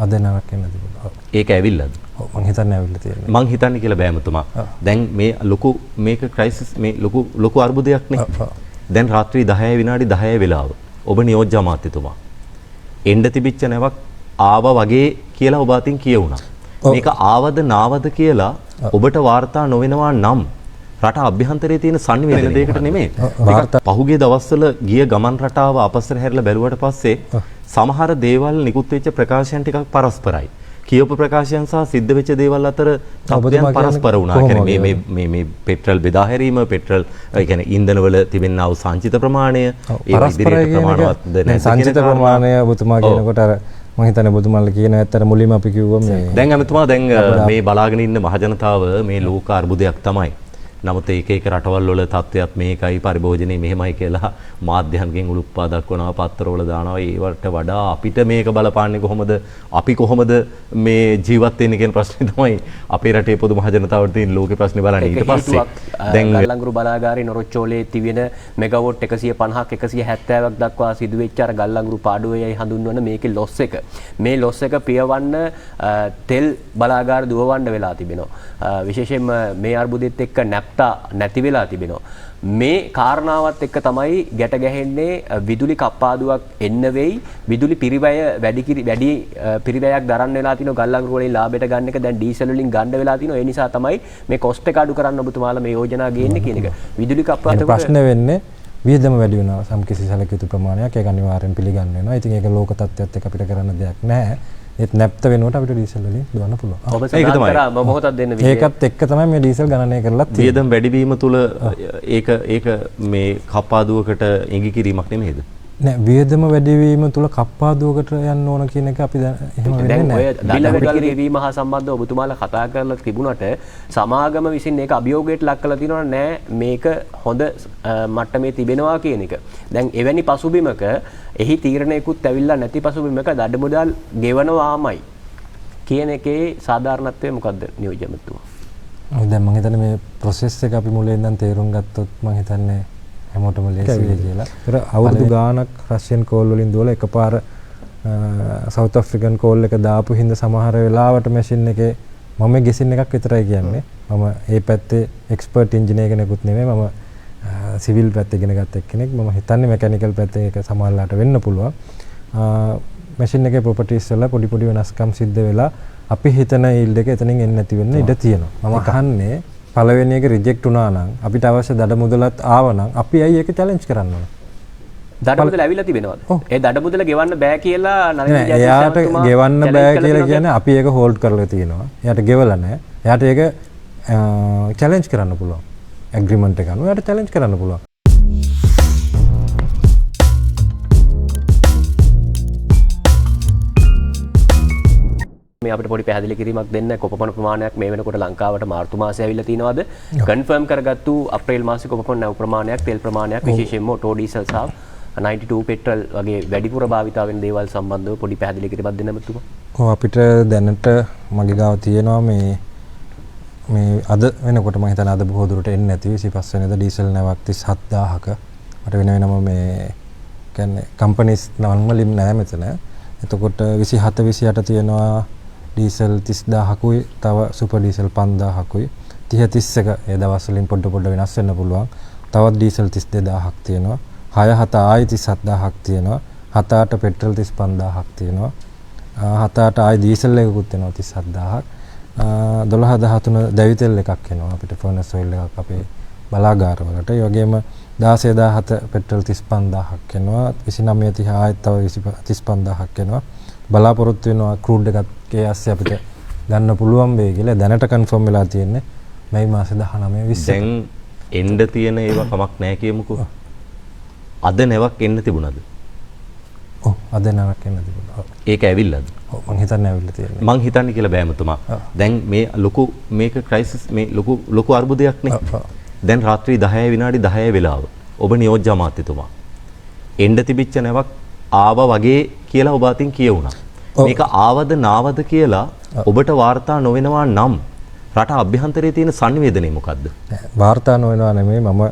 අද නරක වෙන්න තිබුණා. ඒක ඇවිල්ලාද? ඔව් මං හිතන්නේ ඇවිල්ලා තියෙනවා. මං හිතන්නේ කියලා බෑමතුමා. දැන් මේ ලොකු මේක ක්‍රයිසිස් මේ ලොකු අර්බුදයක් නේ. දැන් රාත්‍රී 10 විනාඩි 10 වෙලාව. ඔබ නියෝජ්‍ය අමාත්‍යතුමා. එන්න තිබිච්ච නැවක් ආව වගේ කියලා ඔබ අතින් කියුණා. මේක ආවද නාවද කියලා ඔබට වාර්තා නොවෙනවා නම් රට අභ්‍යන්තරයේ තියෙන සංනිවේදන දෙයකට නෙමෙයි. පහුගිය දවස්වල ගිය ගමන් රටාව අපස්සට හැරිලා බැලුවට පස්සේ සමහර දේවල් නිකුත් වෙච්ච ප්‍රකාශයන් ටිකක් පරස්පරයි. කියපු ප්‍රකාශයන් සහ සිද්ධ වෙච්ච දේවල් අතර තත්ත්වයන් පරස්පර වුණා. කියන්නේ මේ පෙට්‍රල් බෙදා හැරීම, පෙට්‍රල් ඒ කියන්නේ ඉන්ධනවල තිබෙනා වූ සංචිත ප්‍රමාණය, ඒ ඉදිරියට ප්‍රමාණවත්ද නැද්ද සංචිත ප්‍රමාණය ඔබතුමා කියනකොට අර මම හිතන්නේ ඔබතුමාලා කියන ඇත්තට මුලින්ම අපි කිව්වා මේ දැන් අමතුමා දැන් මේ බලාගෙන ඉන්න මහජනතාව මේ ලෝක අර්බුදයක් තමයි. නමුත් එක රටවල් වල තත්ත්වයක් මේකයි පරිභෝජනයේ මෙහෙමයි කියලා මාධ්‍යයන්ගෙන් උලුප්පා දක්වනවා, පත්තරවල දානවා. ඒවට වඩා අපිට මේක බලපාන්නේ කොහොමද? අපි කොහොමද මේ ජීවත් වෙන්නේ කියන ප්‍රශ්නේ තමයි අපේ රටේ පොදු මහජනතාවට තියෙන ලෝකේ ප්‍රශ්නේ බලන්නේ. ඊට පස්සේ දැන් ගල්ලංගුරු බලාගාරේ නොරොච්චෝලේ තිබෙන මෙගාවොට් 150ක් 170ක් දක්වා සිදුවෙච්ච අර ගල්ලංගුරු පාඩුවේයි හඳුන්වන මේකේ ලොස් එක. මේ ලොස් එක පියවන්න තෙල් බලාගාර දුවවන්න වෙලා තිබෙනවා. විශේෂයෙන්ම මේ අර්බුදෙත් එක්ක නැති වෙලා තිබෙනවා. මේ කාරණාවත් එක්ක තමයි ගැට ගැහෙන්නේ විදුලි කප්පාදුවක් එන්න වෙයි. විදුලි පිරිවැය වැඩි පිරිවැයක් දරන්න වෙලා තිනවා. ගල්ලංගුරු වලින් ලාභයට ගන්න එක දැන් ඩීසල් වලින් ගන්න වෙලා තිනවා. ඒ නිසා තමයි මේ කොස්ට් එක අඩු කරන්න ඔබතුමාලා මේ යෝජනා ගේන්නේ කියන එක. විදුලි කප්පාදුවක ප්‍රශ්න වෙන්නේ වියදම වැඩි වෙනවා සම්කිසි සැලකිය යුතු ප්‍රමාණයක්. ඒක අනිවාර්යෙන් පිළිගන්න වෙනවා. ඉතින් ඒක ලෝක තත්ත්වයක් එක්ක අපිට කරන්න දෙයක් නැහැ. ඒත් නැප්ත වෙනකොට අපිට ඩීසල් වලින් දුවන්න පුළුවන්. ඔබ සඳහන් කරා මම මොහොතක් දෙන්න ඒකත් එක්ක තමයි මේ ඩීසල් ගණනය කරලා තියෙන්නේ. වියදම් වැඩිවීම තුල ඒක මේ කප්පාදුවකට ඉඟි කිරීමක් නෙමෙයිද? නෑ වියදම වැඩිවීම තුල කප්පාදුවකට යන්න ඕන කියන එක අපි දැන් එහෙම වෙන්නේ නෑ. දැන් ඔය බිල ගෙවීම හා සම්බන්ධව ඔබතුමාලා කතා කරලා තිබුණාට සමාගම විසින් මේක අභියෝගයට ලක් කරලා තිනවා නෑ මේක හොඳ මට්ටමේ තිබෙනවා කියන එක. දැන් එවැනි පසුබිමක එහි තීරණයකුත් ඇවිල්ලා නැති පසුබිමක දඩ මුදල් ගෙවනවාමයි කියන එකේ සාධාරණත්වය මොකද්ද නියෝජ්‍ය අමාත්‍යතුමා? දැන් මම හිතන්නේ මේ process එක අපි මුලින් ඉඳන් තේරුම් ගත්තොත් මම හිතන්නේ හැමෝටම ලේසියි කියලා. ඒතර අවුරුදු ගාණක් රෂියන් කෝල් වලින් දුවලා එකපාර සවුත් ඇෆ්‍රිකන් කෝල් එක දාපු හින්දා සමහර වෙලාවට මැෂින් එකේ මම ගෙසින් එකක් විතරයි කියන්නේ. මම ඒ පැත්තේ එක්ස්පර්ට් ඉන්ජිනේර් කෙනෙකුත් නෙමෙයි. මම සිවිල් පැත්තේ ඉගෙන ගත්ත කෙනෙක්. මම හිතන්නේ මෙකැනිකල් පැත්තේ ඒක සමහරලාට වෙන්න පුළුවන්. මැෂින් එකේ ප්‍රොපර්ටිස් වල පොඩි වෙනස්කම් සිද්ධ වෙලා අපි හිතන yield එක එතනින් එන්නේ නැති වෙන්න ඉඩ තියෙනවා. මම අහන්නේ පළවෙනි එක රිජෙක්ට් වුණා නම් අපිට අවශ්‍ය දඩ මුදලත් ආවනම් අපි ඇයි ඒක චැලෙන්ජ් කරන්න ඕන? දඩ මුදල ඇවිල්ලා තිබෙනවද? ඒ දඩ මුදල ගෙවන්න බෑ කියලා නලින් එයාට ගෙවන්න බෑ කියලා කියන්නේ අපි ඒක හෝල්ඩ් කරලා තියෙනවා. එයාට ගෙවලා නැහැ. එයාට ඒක චැලෙන්ජ් කරන්න පුළුවන්. ඇග්‍රීමන්ට් එක අනුව එයාට චැලෙන්ජ් කරන්න පුළුවන්. මේ අපිට පොඩි පැහැදිලි කිරීමක් දෙන්න කොපමණ ප්‍රමාණයක් මේ වෙනකොට ලංකාවට මාර්තු මාසයේ ඇවිල්ලා තිනවද? කන්ෆර්ම් කරගත්තු අප්‍රේල් මාසයේ කොපමණ නැව් ප්‍රමාණයක් තෙල් ප්‍රමාණයක් විශේෂයෙන්ම ඔටෝ ඩීසල් සහ 92 පෙට්‍රල් වගේ වැඩිපුර භාවිතා වෙන දේවල් සම්බන්ධව පොඩි පැහැදිලි කිරීමක් දෙන්න මතුමා. ඔව් අපිට දැනට මගේ ගාව තියෙනවා මේ අද වෙනකොට මම හිතන්නේ අද බොහෝ දුරට එන්නේ නැති 25 වෙනිදා ඩීසල් නැවක් 37000ක මට වෙනම මේ කියන්නේ කම්පනීස් නම් වලින් නෑ මෙතන. එතකොට 27 28 තියෙනවා ඩීසල් 30000කුයි තව සුපර් ඩීසල් 5000කුයි 30 31 ඒ දවස් වලින් පොඩ වෙනස් වෙන්න පුළුවන්. තවත් ඩීසල් 32000ක් තියෙනවා. 6 7 ආයි 37000ක් තියෙනවා. 7 8 පෙට්‍රල් 35000ක් තියෙනවා. 7 8 ආයි ඩීසල් එකකුත් වෙනවා 37000ක්. 12 13 දැවිතෙල් එකක් එනවා අපිට ෆර්නස් ඔයිල් එකක් අපේ බලාගාර වලට. ඒ වගේම 16 17 පෙට්‍රල් 35000ක් එනවා. 29 30 ආයෙත් තව 35000ක් එනවා. බලාපොරොත්තු වෙනවා ක්‍රූඩ් එකත් ඒ ASCII අපිට ගන්න පුළුවන් වෙයි කියලා දැනට කන්ෆර්ම් වෙලා තියෙන්නේ මේ මාසේ 19 20. දැන් එන්න තියෙන ඒවා කමක් නැහැ කියමුකෝ. අද නැවක් එන්න තිබුණාද? ඔව් අද නැවක් එන්න තිබුණා. ඒක ඇවිල්ලාද? ඔව් මං හිතන්නේ ඇවිල්ලා තියෙනවා. මං හිතන්නේ කියලා බෑමතුමා. දැන් මේ මේක ක්‍රයිසිස් මේ ලොකු අර්බුදයක් නේ. දැන් රාත්‍රී 10 විනාඩි 10 වෙලාව. ඔබ නියෝජ්‍ය අමාත්‍යතුමා. එන්න තිබිච්ච නැවක් ආව වගේ කියලා ඔබ අතින් කියුණා. මේක ආවද නාවද කියලා ඔබට වාර්තා නොවෙනවා නම් රට අභ්‍යන්තරයේ තියෙන සංනිවේදනය මොකද්ද? වාර්තා නොවෙනවා නෙමෙයි මම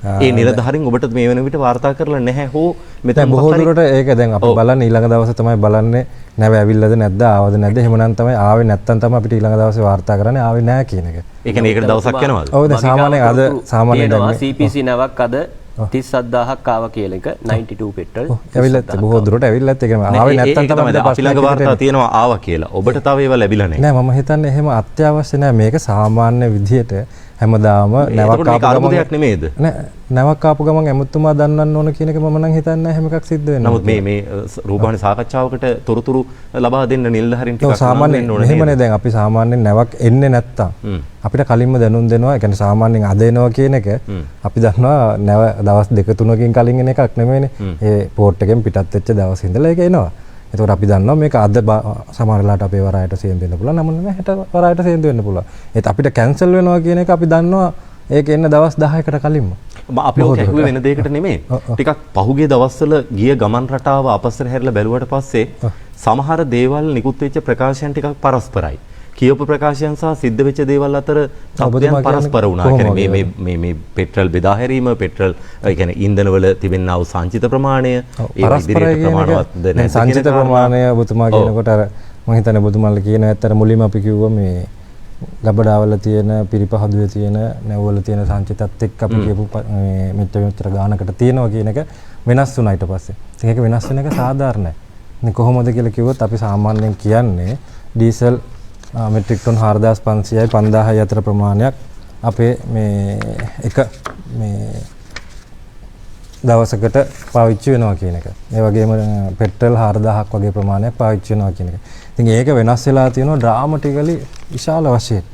ඒ නිලධාරීන් ඔබට මේ වෙන විට වාර්තා කරලා නැහැ හෝ මෙතන බොහෝ දුරට ඒක දැන් අපි බලන්නේ ඊළඟ දවසේ තමයි බලන්නේ නැව ඇවිල්ලාද නැද්ද ආවද නැද්ද එහෙමනම් තමයි ආවේ නැත්තම් තමයි අපිට ඊළඟ දවසේ වාර්තා කරන්නේ ආවේ නැහැ කියන එක. ඒ කියන්නේ ඒකට දවසක් යනවාද? ඔව් දැන් සාමාන්‍යයෙන් අද සාමාන්‍යයෙන් දැන් CPC නැවක් අද 37000ක් ආවා කියලා එක 92 පෙට්‍රල්. ඇවිල්ලාත් බොහෝ දුරට ඇවිල්ලාත් ඒක ආවේ නැත්තම් තමයි අපි ළඟ වාර්තා තියෙනවා ආවා කියලා. ඔබට තව ඒවා ලැබිලා නැහැ. නෑ මම හිතන්නේ එහෙම අත්‍යවශ්‍ය නෑ මේක සාමාන්‍ය විදියට හැමදාම නැවක් ආපු ගමන් නෙමෙයිද? නෑ නැවක් ආපු ගමන් ඇමතුමා දන්නන්න ඕන කියන එක මම නම් හිතන්නේ නැහැ එහෙම එකක් සිද්ධ වෙනවා. නමුත් මේ රූපවාහිනී සාකච්ඡාවකට තොරතුරු ලබා දෙන්න නිලධාරීන් ටිකක් සාමාන්‍යයෙන් එහෙමනේ දැන් අපි සාමාන්‍යයෙන් නැවක් එන්නේ නැත්තම් අපිට කලින්ම දැනුම් දෙනවා. ඒ කියන්නේ සාමාන්‍යයෙන් අද එනවා කියන එක අපි දන්නවා නැව දවස් 2-3කින් කලින් එන එකක් නෙමෙයිනේ. ඒ පෝට් එකෙන් පිටත් වෙච්ච දවස් ඉඳලා ඒක එනවා. එතකොට අපි දන්නවා මේක අද සමහර වෙලාවට අපේ වරායට සේන්ද වෙන්න පුළුවන්. නමුත් නෑ හෙට වරායට සේන්ද වෙන්න පුළුවන්. ඒත් අපිට කැන්සල් වෙනවා කියන එක අපි දන්නවා ඒක එන්න දවස් 10කට කලින්ම. අපි ඔක ඇහුවේ වෙන දෙයකට නෙමෙයි. ටිකක් පහුගිය දවස්වල ගිය ගමන් රටාව අපස්සට හැරිලා බැලුවට පස්සේ සමහර දේවල් නිකුත් වෙච්ච ප්‍රකාශයන් ටිකක් පරස්පරයි. කියවපු ප්‍රකාශයන් සහ සිද්ධ වෙච්ච දේවල් අතර තත්ත්වයන් පරස්පර වුණා. කියන්නේ මේ පෙට්‍රල් බෙදා හැරීම, පෙට්‍රල් ඒ කියන්නේ ඉන්ධන වල තිබෙනා වූ සංචිත ප්‍රමාණය, ඒ ඉදිරියට ප්‍රමාණවත්ද නැද්ද සංචිත ප්‍රමාණය ඔබතුමා කියනකොට අර මම හිතන්නේ ඔබතුමාලා කියන ඇත්තට මුලින්ම අපි කිව්වා මේ ගබඩාවල තියෙන පිරිපහදුවේ තියෙන නැවවල තියෙන සංචිතත් එක්ක අපි කියපු මේ මෙච්චර ගානකට තියෙනවා කියන එක වෙනස් වුණා ඊට පස්සේ. ඉතින් ඒක වෙනස් වෙන එක සාධාරණයි. ඉතින් කොහොමද කියලා කිව්වොත් අපි සාමාන්‍යයෙන් කියන්නේ ඩීසල් මෙට්‍රික් ටන් 4500යි 5000යි අතර ප්‍රමාණයක් අපේ මේ එක මේ දවසකට පාවිච්චි වෙනවා කියන එක. ඒ වගේම පෙට්‍රල් 4000ක් වගේ ප්‍රමාණයක් පාවිච්චි වෙනවා කියන එක. ඉතින් ඒක වෙනස් වෙලා තියෙනවා ඩ්‍රාමටිකලි විශාල වශයෙන්.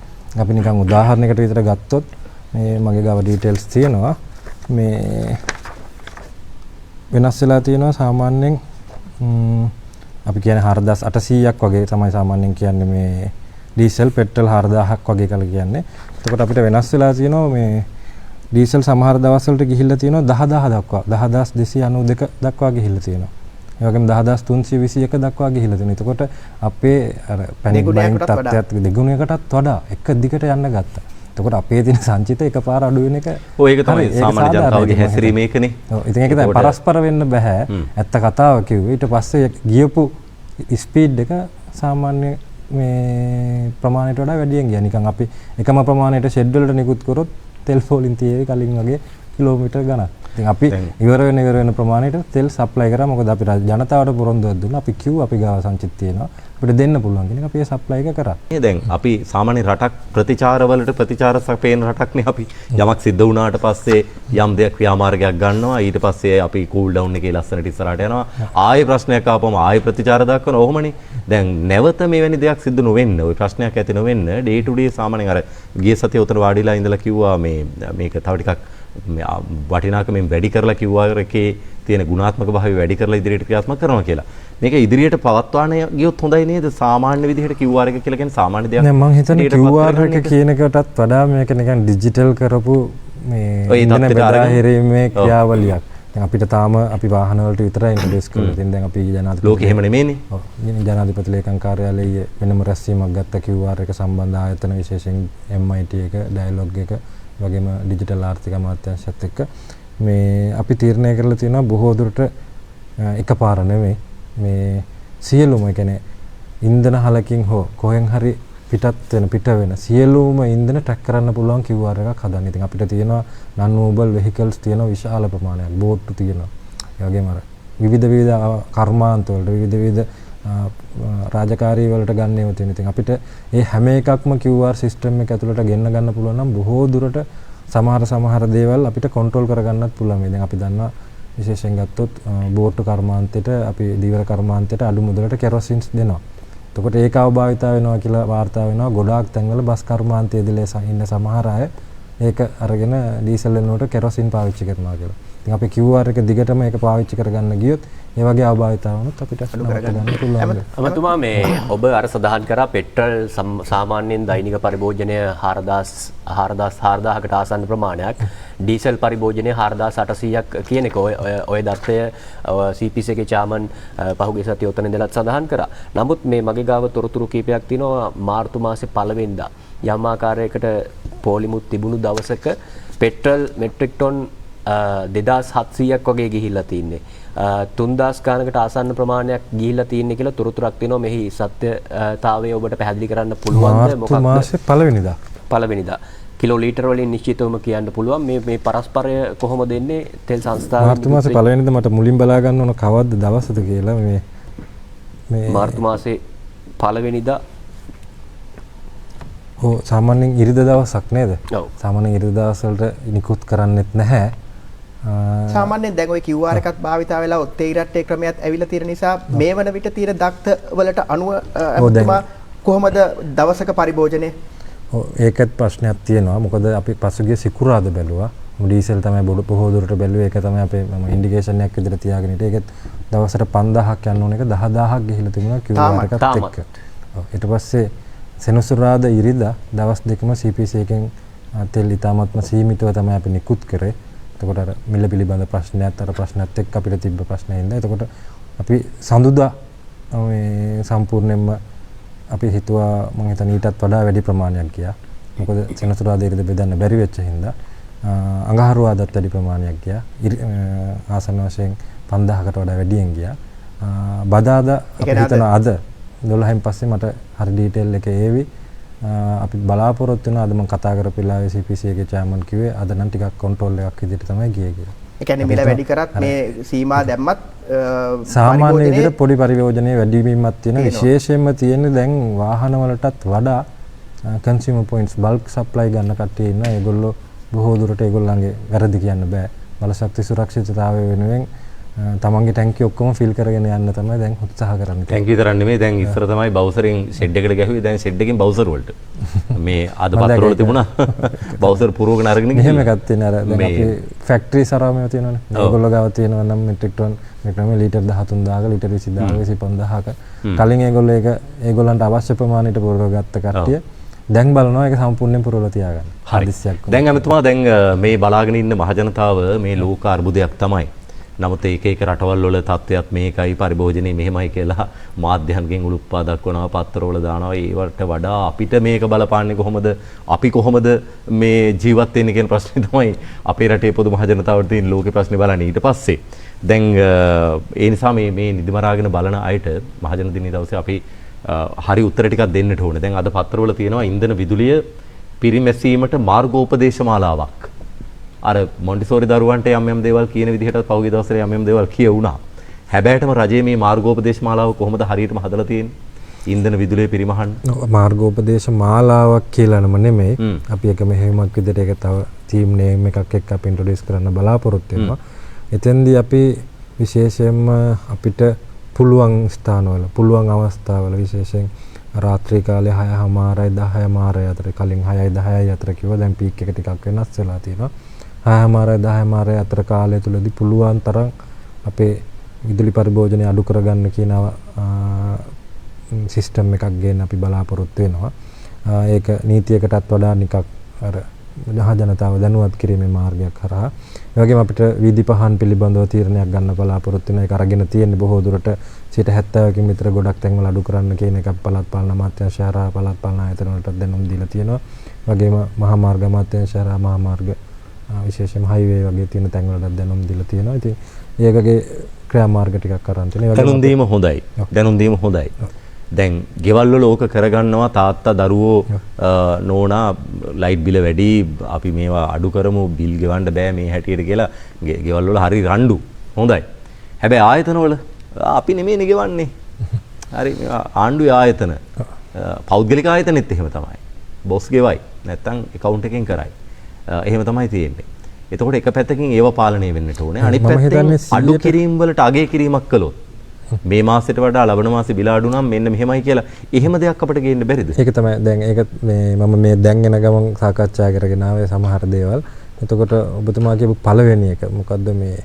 අපි නිකන් උදාහරණයකට විතර ගත්තොත් මේ මගේ ගාව ඩීටේල්ස් තියෙනවා. මේ වෙනස් වෙලා තියෙනවා සාමාන්‍යයෙන් අපි කියන්නේ 4800ක් වගේ තමයි සාමාන්‍යයෙන් කියන්නේ මේ ඩීසල් පෙට්‍රල් 4000ක් වගේ කියලා කියන්නේ. එතකොට අපිට වෙනස් වෙලා තියෙනවා මේ ඩීසල් සමහර දවස්වලට ගිහිල්ලා තියෙනවා 10000 දක්වා 10292 දක්වා ගිහිල්ලා තියෙනවා. ඒ වගේම 10321 දක්වා ගිහිල්ලා තියෙනවා. එතකොට අපේ අර පැනික් බයින් තත්ත්වයට දෙගුණයකටත් වඩා එක දිගට යන්න ගත්තා. එතකොට අපේ තියෙන සංචිත එකපාර අඩු වෙන එක ඔය ඒක තමයි සාමාන්‍ය ජනතාවගේ හැසිරීම ඒකනේ. ඔව් ඉතින් ඒක තමයි පරස්පර වෙන්න බෑ. ඇත්ත කතාව කිව්වේ. ඊට පස්සේ ගියපු ස්පීඩ් එක සාමාන්‍ය මේ ප්‍රමාණයට වඩා වැඩියෙන් ගියා. නිකන් අපි එකම ප්‍රමාණයට ෂෙඩ් වලට නිකුත් කරොත් තෙල් පොලින් තියේ කලින් වගේ කිලෝමීටර් ගණන්. ඉතින් අපි ඉවර වෙන ප්‍රමාණයට තෙල් සප්ලයි කරා. මොකද අපි ජනතාවට පොරොන්දුවක් දුන්නා. අපි කිව්වා අපි ගාව සංචිත තියෙනවා. අපිට දෙන්න පුළුවන් කියන එක අපි සප්ලයි එක කරා. දැන් අපි සාමාන්‍ය රටක් ප්‍රතිචාරවලට ප්‍රතිචාර සපයන රටක්නේ අපි. යමක් සිද්ධ වුණාට පස්සේ යම් දෙයක් ක්‍රියාමාර්ගයක් ගන්නවා. ඊට පස්සේ අපි කූල් ඩවුන් එකේ ලස්සනට ඉස්සරහට යනවා. ආයෙ ප්‍රශ්නයක් ආපම ආයෙ ප්‍රතිචාර දක්වන ඕමනේ. දැන් නැවත මෙවැනි දෙයක් සිද්ධ නොවෙන්න, ওই ප්‍රශ්නයක් ඇති නොවෙන්න ඩේ ටු ඩේ සාමාන්‍යයෙන් අර ගිය සතියේ උතන වාඩිලා ඉඳලා කිව්වා මේක තව ටිකක් වටිනාකමින් වැඩි කරලා කිව්වා එකේ තියෙන ගුණාත්මක භාවය වැඩි කරලා ඉදිරියට ක්‍රියාත්මක කරනවා කියලා. මේක ඉදිරියට පවත්වාන ගියොත් හොඳයි නේද? සාමාන්‍ය විදිහට QR එක කියලා කියන්නේ සාමාන්‍ය දෙයක්. නෑ මම හිතන්නේ QR එක කියන එකටත් වඩා මේක නිකන් ඩිජිටල් කරපු මේ ඉන්ධන බෙදා හැරීමේ ක්‍රියාවලියක්. දැන් අපිට තාම අපි වාහන වලට විතරයි ඉන්ට්‍රොඩියුස් කරලා තියෙන්නේ. දැන් අපි ජනාධිපති ලෝකෙ එහෙම නෙමෙයිනේ. ඔව්. ජනාධිපති ලේකම් කාර්යාලයේ වෙනම රැස්වීමක් ගත්ත QR එක සම්බන්ධ ආයතන විශේෂයෙන් MIT එක, ඩයලොග් එක වගේම ඩිජිටල් ආර්ථික අමාත්‍යාංශයත් එක්ක මේ අපි තීරණය කරලා තියෙනවා බොහෝ දුරට එකපාර නෙමෙයි මේ සියලුම කියන්නේ ඉන්ධන හලකින් හෝ කොහෙන් හරි පිට වෙන සියලුම ඉන්ධන ට්‍රැක් කරන්න පුළුවන් QR එකක් හදන්න. ඉතින් අපිට තියෙනවා non movable vehicles තියෙන විශාල ප්‍රමාණයක්, බෝට්ටු තියෙනවා. ඒ වගේම අර විවිධ කර්මාන්ත වලට විවිධ රාජකාරී වලට ගන්නේව තියෙන. ඉතින් අපිට මේ හැම එකක්ම QR සිස්ටම් එක ඇතුළට ගෙන්න ගන්න පුළුවන් නම් බොහෝ දුරට සමහර දේවල් අපිට කන්ට්‍රෝල් කරගන්නත් පුළුවන්. මේ දැන් අපි දන්නවා විශේෂයෙන් ගත්තොත් බෝට්ටු කර්මාන්තයට අපි දීවර කර්මාන්තයට අඩු මුදලට කෙරොසින්ස් දෙනවා. එතකොට ඒක අවභාවිතා වෙනවා කියලා වාර්තා වෙනවා. ගොඩාක් තැන්වල බස් කර්මාන්තයේදීලා ඉන්න සමහර අය ඒක අරගෙන ඩීසල් වෙනුවට කෙරොසින් පාවිච්චි කරනවා කියලා. ඉතින් අපි QR එක දිගටම ඒක පාවිච්චි කරගන්න ගියොත් ඒ වගේ අවභාවිතා වුණොත් අපිට ගන්න පුළුවන්. අමතුමා මේ ඔබ අර සඳහන් කරා පෙට්‍රල් සාමාන්‍යයෙන් දෛනික පරිභෝජනය 4000කට ආසන්න ප්‍රමාණයක්, ඩීසල් පරිභෝජනය 4800ක් කියන එක ඔය දත්තය CPC එකේ චාමන් පහුගිය සතියේ උතන ඉඳලා සඳහන් කරා. නමුත් මේ මගේ ගාව තොරතුරු කීපයක් තියෙනවා මාර්තු මාසේ 1 වෙනිදා යම් ආකාරයකට පොලිමුත් තිබුණු දවසක පෙට්‍රල් මෙට්‍රික් ටොන් 2700ක් වගේ ගිහිල්ලා තින්නේ. 3000 ගානකට ආසන්න ප්‍රමාණයක් ගිහිල්ලා තින්නේ කියලා තොරතුරක් තියෙනවා. මෙහි සත්‍යතාවය ඔබට පැහැදිලි කරන්න පුළුවන්ද? මාර්තු මාසේ පළවෙනිදා. පළවෙනිදා. කිලෝලීටර වලින් නිශ්චිතවම කියන්න පුළුවන් මේ පරස්පරය කොහොමද දෙන්නේ තෙල් සංස්ථාව. මාර්තු මාසේ පළවෙනිදා මට මුලින් බලා ගන්න ඕන කවද්ද දවසද කියලා මේ මාර්තු මාසේ පළවෙනිදා සාමාන්‍යයෙන් ඉරිදා දවසක් නේද? ඔව්. සාමාන්‍යයෙන් ඉරිදා දවස් වලට නිකුත් කරන්නෙත් නැහැ. සාමාන්‍යයෙන් දැන් ওই QR එකත් භාවිතා වෙලා ඔත්තේ ඉරට්ටේ ක්‍රමයක් ඇවිල්ලා තියෙන නිසා මේ වන විට තියෙන දක්ත වලට අනුව අපිටම කොහොමද දවසක පරිභෝජනය? ඔව් ඒකත් ප්‍රශ්නයක් තියෙනවා. මොකද අපි පසුගිය සිකුරාද බැලුවා. ඩීසල් තමයි බොහෝ දුරට බැලුවේ. ඒක තමයි අපේ මම ඉන්ඩිකේෂන් එකක් විදිහට තියාගෙන හිටියේ. ඒකත් දවසට 5000ක් යන්න ඕන එක 10000ක් ගිහිල්ලා තිබුණා QR එකත් එක්ක. ඔව් ඊට පස්සේ සෙනසුරාදා ඉරිදා දවස් දෙකම CPC එකෙන් තෙල් ඉතාමත්ම සීමිතව තමයි අපි නිකුත් කරේ. එතකොට අර මිල පිළිබඳ ප්‍රශ්නයත් අර ප්‍රශ්නත් එක්ක අපිට තිබ්බ ප්‍රශ්නයින්ද. එතකොට අපි සඳුදා මේ සම්පූර්ණයෙන්ම අපි හිතුවා මම හිතන්නේ ඊටත් වඩා වැඩි ප්‍රමාණයක් ගියා. මොකද සෙනසුරාදා ඉරිදා බෙදන්න බැරි වෙච්ච හින්දා අඟහරුවාදාත් වැඩි ප්‍රමාණයක් ගියා. ආසන්න වශයෙන් 5000කට වඩා වැඩියෙන් ගියා. බදාදා අපි හිතන අද 12න් පස්සේ මට හරි ඩීටේල් එක ඒවි. අපි බලාපොරොත්තු වෙනවා අද මම කතා කරපු වෙලාවේ CPC එකේ චෑමන් කිව්වේ අද නම් ටිකක් කන්ට්‍රෝල් එකක් විදිහට තමයි ගියේ කියලා. ඒ කියන්නේ මිල වැඩි කරත් මේ සීමා දැම්මත් සාමාන්‍ය විදිහට පොඩි පරිවර්ජනයේ වැඩි වීමක් තියෙන විශේෂයෙන්ම තියෙන්නේ දැන් වාහන වලටත් වඩා කන්සියුමර් පොයින්ට්ස් බල්ක් සප්ලයි ගන්න කට්ටිය ඉන්නවා. ඒගොල්ලෝ බොහෝ දුරට ඒගොල්ලන්ගේ වැරදි කියන්න බෑ. බලශක්ති සුරක්ෂිතතාවය වෙනුවෙන් තමන්ගේ ටැංකිය ඔක්කොම ෆිල් කරගෙන යන්න තමයි දැන් උත්සාහ කරන්නේ. ටැංකිය විතරක් නෙමෙයි දැන් ඉස්සර තමයි බවුසරෙන් ෂෙඩ් එකට ගැහුවේ. දැන් ෂෙඩ් එකෙන් බවුසර් වලට. මේ අද පත්‍ර වල තිබුණා බවුසර් පුරවගෙන අරගෙන ගිහින්. එහෙම එකක් තියෙන අර දැන් අපි ෆැක්ටරි සරාමයේ තියෙනවනේ. ඒගොල්ලෝ ගාව තියෙනවා නම් මෙට්‍රික් ටන් මෙක්‍රම ලීටර් 13000ක ලීටර් 20000ක 25000ක. කලින් ඒගොල්ලෝ ඒගොල්ලන්ට අවශ්‍ය ප්‍රමාණයට පුරවගත්ත කට්ටිය දැන් බලනවා ඒක සම්පූර්ණයෙන් පුරවලා තියාගන්න. හදිස්සියක්. දැන් අමතුමා දැන් මේ බලාගෙන ඉන්න මහජනතාව මේ ලෝක අර්බුදයක් තමයි. නමුත් ඒක එක රටවල් වල තත්ත්වයක් මේකයි පරිභෝජනයේ මෙහෙමයි කියලා මාධ්‍යයන්ගෙන් උලුප්පා දක්වනවා පත්තරවල දානවා. ඒවට වඩා අපිට මේක බලපාන්නේ කොහොමද? අපි කොහොමද මේ ජීවත් වෙන්නේ කියන ප්‍රශ්නේ තමයි අපේ රටේ පොදු මහජනතාවට තියෙන ලෝකේ ප්‍රශ්නේ බලන්නේ. ඊට පස්සේ දැන් ඒ නිසා මේ නිදිමරාගෙන බලන අයට මහජන දිනේ දවසේ අපි හරි උත්තර ටිකක් දෙන්නට ඕනේ. දැන් අද පත්තරවල තියෙනවා ඉන්ධන විදුලිය පිරිමැසීමට මාර්ගෝපදේශමාලාවක්. අර මොන්ටිසෝරි දරුවන්ට යම් දේවල් කියන විදිහට පහුගිය දවස්වල යම් දේවල් කියවුණා. හැබැයිටම රජයේ මේ මාර්ගෝපදේශ මාලාව කොහොමද හරියටම හදලා තියෙන්නේ? ඉන්ධන විදුලිය පිරිමහන්න. මාර්ගෝපදේශ මාලාවක් කියලා නම නෙමෙයි. අපි එක මෙහෙයුමක් විදිහට ඒක තව ටීම් නේම් එකක් එක්ක අපි ඉන්ට්‍රොඩියුස් කරන්න බලාපොරොත්තු වෙනවා. එතෙන්දී අපි විශේෂයෙන්ම අපිට පුළුවන් ස්ථානවල පුළුවන් අවස්ථාවල විශේෂයෙන් රාත්‍රී කාලේ 6:00 10:00 අතර කලින් 6:00 10:00 අතර කිව්වා. දැන් පීක් එක ටිකක් වෙනස් වෙලා තියෙනවා. 6:00 10:00 අතර කාලය තුලදී පුළුවන් තරම් අපේ විදුලි පරිභෝජනය අඩු කරගන්න කියන සිස්ටම් එකක් ගේන්න අපි බලාපොරොත්තු වෙනවා. ඒක නීතියකටත් වඩා නිකක් අර ජනතාව දැනුවත් කිරීමේ මාර්ගයක් කරා. ඒ වගේම අපිට වීදි පහන් පිළිබඳව තීරණයක් ගන්න බලාපොරොත්තු වෙන එක අරගෙන තියෙන්නේ බොහෝ දුරට 70%කින් විතර ගොඩක් තැන්වල අඩු කරන්න කියන එකක් පළාත් පාලන අමාත්‍යාංශය හරහා පළාත් පාලන ආයතන වලට දැනුම් දීලා තියෙනවා. වගේම මහා මාර්ග අමාත්‍යාංශය හරහා මහා මාර්ග විශේෂයෙන් හයිවේ වගේ තියෙන තැන් වලට දැනුම් දීලා තියෙනවා. ඉතින් ඒකගේ ක්‍රියාමාර්ග ටිකක් අරන් තියෙනවා. දැනුම් දීම හොඳයි. දැනුම් දීම හොඳයි. දැන් ගෙවල් වල ඕක කරගන්නවා තාත්තා දරුවෝ නෝනා ලයිට් බිල වැඩි අපි මේවා අඩු කරමු බිල් ගෙවන්න බෑ මේ හැටියට කියලා ගෙවල් වල හරි රණ්ඩු. හොඳයි. හැබැයි ආයතන වල අපි නෙමෙයිනේ ගෙවන්නේ. හරි ආණ්ඩුවේ ආයතන පෞද්ගලික ආයතනෙත් එහෙම තමයි. බොස් ගෙවයි. නැත්තම් account එකෙන් කරයි. එහෙම තමයි තියෙන්නේ. එතකොට එක පැත්තකින් ඒව පාලනය වෙන්නට ඕනේ. අනිත් පැත්තෙන් අඩු කිරීම වලට අගය කිරීමක් කළොත් මේ මාසෙට වඩා ලබන මාසෙ බිල අඩු නම් මෙන්න මෙහෙමයි කියලා එහෙම දෙයක් අපිට ගේන්න බැරිද? ඒක තමයි දැන් ඒක මේ මම මේ දැන් එන ගමන් සාකච්ඡා කරගෙන ආවේ සමහර දේවල්. එතකොට ඔබතුමා කියපු පළවෙනි එක මොකද්ද මේ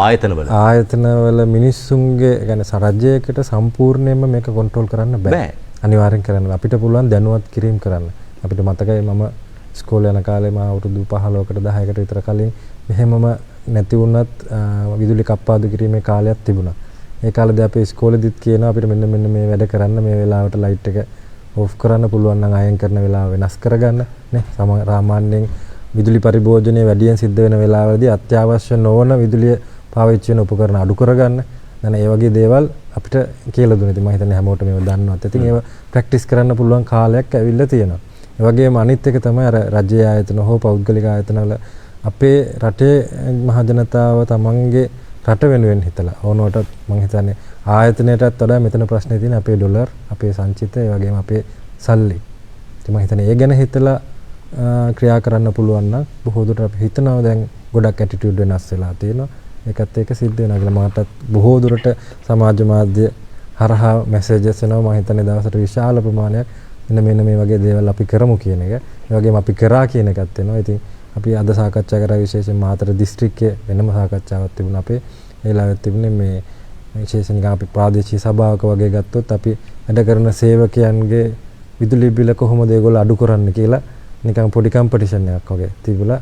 ආයතනවල මිනිස්සුන්ගේ يعني රජයකට සම්පූර්ණයෙන්ම මේක කන්ට්‍රෝල් කරන්න බෑ. අනිවාර්යෙන් කරන්න. අපිට පුළුවන් දැනුවත් කිරීම කරන්න. අපිට මතකයි මම ඉස්කෝලේ යන කාලේ මම අවුරුදු 15කට 10කට විතර කලින් මෙහෙමම නැති වුණත් විදුලි කප්පාදු කිරීමේ කාලයක් තිබුණා. ඒ කාලේදී අපි ඉස්කෝලේදීත් කියනවා අපිට මෙන්න මේ වැඩ කරන්න මේ වෙලාවට ලයිට් එක ඕෆ් කරන්න පුළුවන් නම් අයන් කරන වෙලාව වෙනස් කරගන්න නේ. සාමාන්‍යයෙන් විදුලි පරිභෝජනය වැඩියෙන් සිද්ධ වෙන වෙලාවලදී අත්‍යවශ්‍ය නොවන විදුලිය පාවිච්චි වෙන උපකරණ අඩු කරගන්න. දැන් ඒ වගේ දේවල් අපිට කියලා දුන්නා. ඉතින් මම හිතන්නේ හැමෝටම මේව දන්නවත්. ඉතින් ඒව ප්‍රැක්ටිස් කරන්න පුළුවන් කාලයක් ඇවිල්ලා තියෙනවා. ඒ වගේම අනිත් එක තමයි අර රජයේ ආයතන හෝ පෞද්ගලික ආයතනවල අපේ රටේ මහ ජනතාව තමන්ගේ රට වෙනුවෙන් හිතලා ඕනෝට මම හිතන්නේ ආයතනයටත් වඩා මෙතන ප්‍රශ්නේ තියෙන අපේ ඩොලර්, අපේ සංචිත, ඒ වගේම අපේ සල්ලි. ඉතින් මම හිතන්නේ ඒ ගැන හිතලා ක්‍රියා කරන්න පුළුවන් නම් බොහෝ දුරට අපි හිතනවා දැන් ගොඩක් ඇටිටියුඩ් වෙනස් වෙලා තියෙනවා. ඒකත් ඒක සිද්ධ වෙනවා කියලා මටත් බොහෝ දුරට සමාජ මාධ්‍ය හරහා මැසේජස් එනවා. මම හිතන්නේ දවසට විශාල ප්‍රමාණයක් මෙන්න මේ වගේ දේවල් අපි කරමු කියන එක. ඒ වගේම අපි කරා කියන එකත් එනවා. ඉතින් අපි අද සාකච්ඡා කරා විශේෂයෙන් මාතර දිස්ත්‍රික්කයේ වෙනම සාකච්ඡාවක් තිබුණා අපේ. ඒ ලාවෙත් තිබුණේ මේ විශේෂයෙන් අපි ප්‍රාදේශීය සභාවක වගේ ගත්තොත් අපි වැඩ කරන සේවකයන්ගේ විදුලි බිල කොහොමද ඒගොල්ලෝ අඩු කරන්න කියලා නිකන් පොඩි කම්පිටිෂන් එකක් වගේ තිබුණා.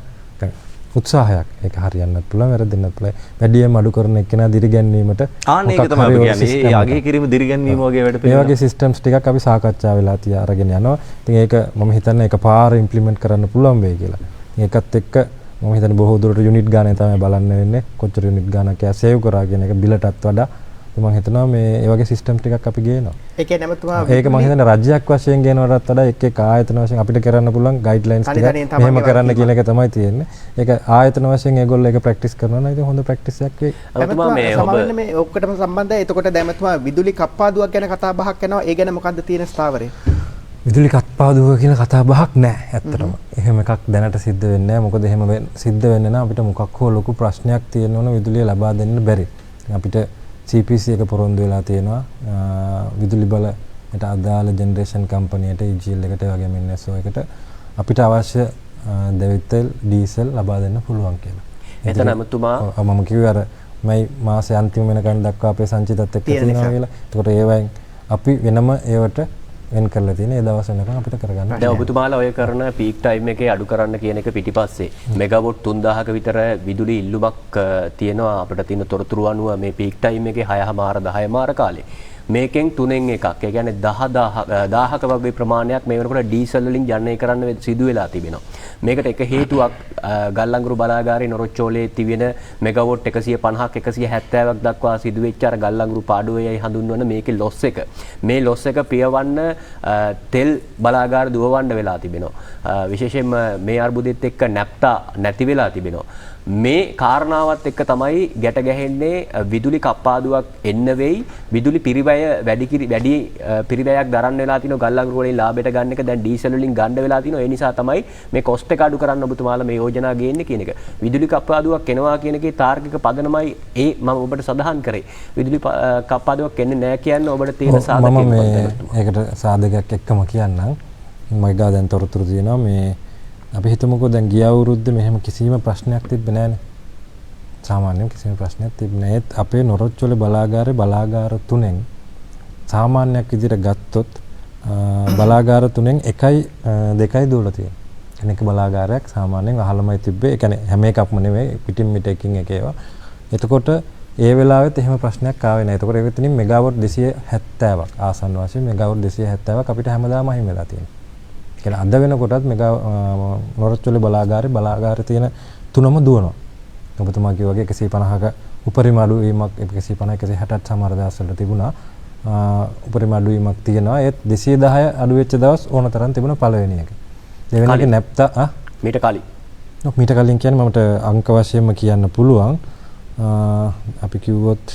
උත්සාහයක්. ඒක හරියන්නත් පුළුවන්, වැරදෙන්නත් පුළුවන්. වැඩියෙන් අඩු කරන එක්කෙනා දිරිගැන්වීමට ආන්න ඒක තමයි අපි කියන්නේ. ඒ අගය කිරීම දිරිගැන්වීම වගේ වැඩ පිළිවෙල. මේ වගේ සිස්ටම්ස් ටිකක් අපි සාකච්ඡා වෙලා තියා අරගෙන යනවා. ඉතින් ඒක මම හිතන්නේ එකපාර ඉම්ප්ලිමන්ට් කරන්න පුළුවන් වෙයි කියලා. ඒකත් එක්ක මම හිතන්නේ බොහෝ දුරට යුනිට් ගානේ තමයි බලන්න වෙන්නේ. කොච්චර යුනිට් ගානක් යා සේව් කරා කියන එක බිලටත් වඩා මම හිතනවා මේ ඒ වගේ සිස්ටම් ටිකක් අපි ගේනවා. ඒ කියන්නේ නැමතුමා ඒක මම හිතන්නේ රාජ්‍යයක් වශයෙන් ගේනවටත් වඩා එක් ආයතන වශයෙන් අපිට කරන්න පුළුවන් ගයිඩ්ලයින්ස් ටික මෙහෙම කරන්න කියන එක තමයි තියෙන්නේ. ඒක ආයතන වශයෙන් ඒගොල්ලෝ ඒක ප්‍රැක්ටිස් කරනවා නම් ඒක හොඳ ප්‍රැක්ටිස් එකක් වෙයි. නැමතුමා මේ ඔබ මේ ඔක්කොටම සම්බන්ධයි. එතකොට නැමතුමා විදුලි කප්පාදුවක් ගැන කතා බහක් කරනවා. ඒ ගැන මොකද්ද තියෙන ස්ථාවරය? විදුලි කප්පාදුව කියන කතා බහක් නැහැ ඇත්තටම. එහෙම එකක් දැනට සිද්ධ වෙන්නේ නැහැ. මොකද එහෙම සිද්ධ වෙන්න නම් අපිට මොකක් හෝ ලොකු ප්‍රශ්නයක් තියෙනවනේ විදුලිය ලබා දෙන්න බැරි. අපිට CPC එක පොරොන්දු වෙලා තියෙනවා විදුලි බලයට අදාළ ජෙනරේෂන් කම්පැනියට EGL එකට ඒ වගේම NSO එකට අපිට අවශ්‍ය දෙවිතෙල් ඩීසල් ලබා දෙන්න පුළුවන් කියලා. එතන අමතුමා මම කිව්වේ අර මේ මාසේ අන්තිම වෙනකන් දක්වා අපේ සංචිතත් එක්ක තියෙනවා කියලා. ඒකට ඒවෙන් අපි වෙනම ඒවට වෙන් කරලා තියෙන ඒ දවස් වෙනකන් අපිට කරගන්න. දැන් ඔබතුමාලා ඔය කරන පීක් ටයිම් එකේ අඩු කරන්න කියන එක පිටිපස්සේ මෙගාවොට් 3000ක විතර විදුලි ඉල්ලුමක් තියෙනවා අපිට තියෙන තොරතුරු අනුව මේ පීක් ටයිම් එකේ 6:00 10:00 කාලේ. මේකෙන් 3න් එකක්. ඒ කියන්නේ 10,000ක වගේ ප්‍රමාණයක් මේ වෙනකොට ඩීසල් වලින් ජනනය කරන්න සිදු වෙලා තිබෙනවා. මේකට එක හේතුවක් ගල්ලංගුරු බලාගාරයේ නොරොච්චෝලේ තිබෙන මෙගාවොට් 150ක් 170ක් දක්වා සිදුවෙච්ච අර ගල්ලංගුරු පාඩුවේයි හඳුන්වන මේකේ ලොස් එක. මේ ලොස් එක පියවන්න තෙල් බලාගාර දුවවන්න වෙලා තිබෙනවා. විශේෂයෙන්ම මේ අර්බුදෙත් එක්ක නැප්තා නැති වෙලා තිබෙනවා. මේ කාරණාවත් එක්ක තමයි ගැට ගැහෙන්නේ විදුලි කප්පාදුවක් එන්න වෙයි. විදුලි පිරිවැය වැඩි පිරිවැයක් දරන්න වෙලා තිනවා ගල්ලංගුරු වලින් ලාභයට ගන්න එක දැන් ඩීසල් වලින් ගන්න වෙලා තිනවා. ඒ නිසා තමයි මේ කොස්ට් එක අඩු කරන්න ඔබතුමාලා මේ යෝජනා ගේන්නේ කියන එක. විදුලි කප්පාදුවක් එනවා කියන එකේ තාර්කික පදනමයි ඒ මම ඔබට සඳහන් කරේ. විදුලි කප්පාදුවක් එන්නේ නැහැ කියන්නේ ඔබට තියෙන සාධකයක් මම මේකට සාධකයක් එක්කම කියන්නම්. මම ගා දැන් තොරතුරු දෙනවා මේ අපි හිතමුකෝ දැන් ගිය අවුරුද්දේ මෙහෙම කිසිම ප්‍රශ්නයක් තිබ්බේ නැහනේ. සාමාන්‍යයෙන් කිසිම ප්‍රශ්නයක් තිබ්බේ නැහැ. අපේ නොරොච්චොල බලාගාරේ බලාගාර 3න් සාමාන්‍යයක් විදිහට ගත්තොත් බලාගාර 3න් 1.2යි දුවලා තියෙනවා. එක බලාගාරයක් සාමාන්‍යයෙන් අහලමයි තිබ්බේ. ඒ කියන්නේ හැම එකක්ම නෙවෙයි පිටින් මිට එකකින් එක ඒවා. එතකොට ඒ වෙලාවෙත් එහෙම ප්‍රශ්නයක් ආවේ නැහැ. එතකොට ඒක එතනින් මෙගාවොට් 270ක් ආසන්න වශයෙන් මෙගාවොට් 270ක් අපිට හැමදාම අහිමි වෙලා තියෙනවා. කියලා අද වෙනකොටත් මෙගා නොරොච්චොලේ බලාගාරේ තියෙන 3ම දුවනවා. ඔබතුමා කිව්වා වගේ 150ක උපරිම අඩු වීමක් 150 160ක් සමහර දවස්වල තිබුණා. උපරිම අඩු වීමක් තියෙනවා. ඒත් 210 අඩු වෙච්ච දවස් ඕන තරම් තිබුණා පළවෙනි එක. දෙවෙනි එක නැප්තා මීට කලින්. මීට කලින් කියන්නේ මමට අංක වශයෙන්ම කියන්න පුළුවන්. අපි කිව්වොත්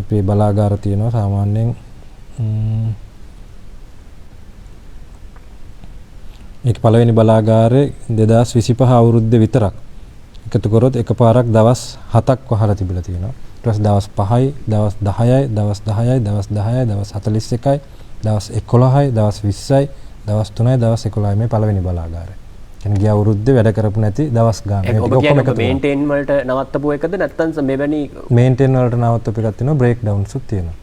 අපේ බලාගාර තියෙනවා සාමාන්‍යයෙන් ඒක පළවෙනි බලාගාරේ 2025 අවුරුද්දේ විතරක් එකතු කරොත් එකපාරක් දවස් 7ක් වහලා තිබිලා තියෙනවා. ඊට පස්සේ දවස් 5යි, දවස් 10යි, දවස් 10යි, දවස් 10යි, දවස් 41යි, දවස් 11යි, දවස් 20යි, දවස් 3යි, දවස් 11යි මේ පළවෙනි බලාගාරේ. කියන්නේ ගිය අවුරුද්දේ වැඩ කරපු නැති දවස් ගාන. ඒක ඔක්කොම එකතු මේන්ටේන් වලට නවත්තපු එකද නැත්නම් මෙවැනි මේන්ටේන් වලට නවත්තපු එකක් තියෙනවා බ්‍රේක් ඩවුන්ස් උත් තියෙනවා.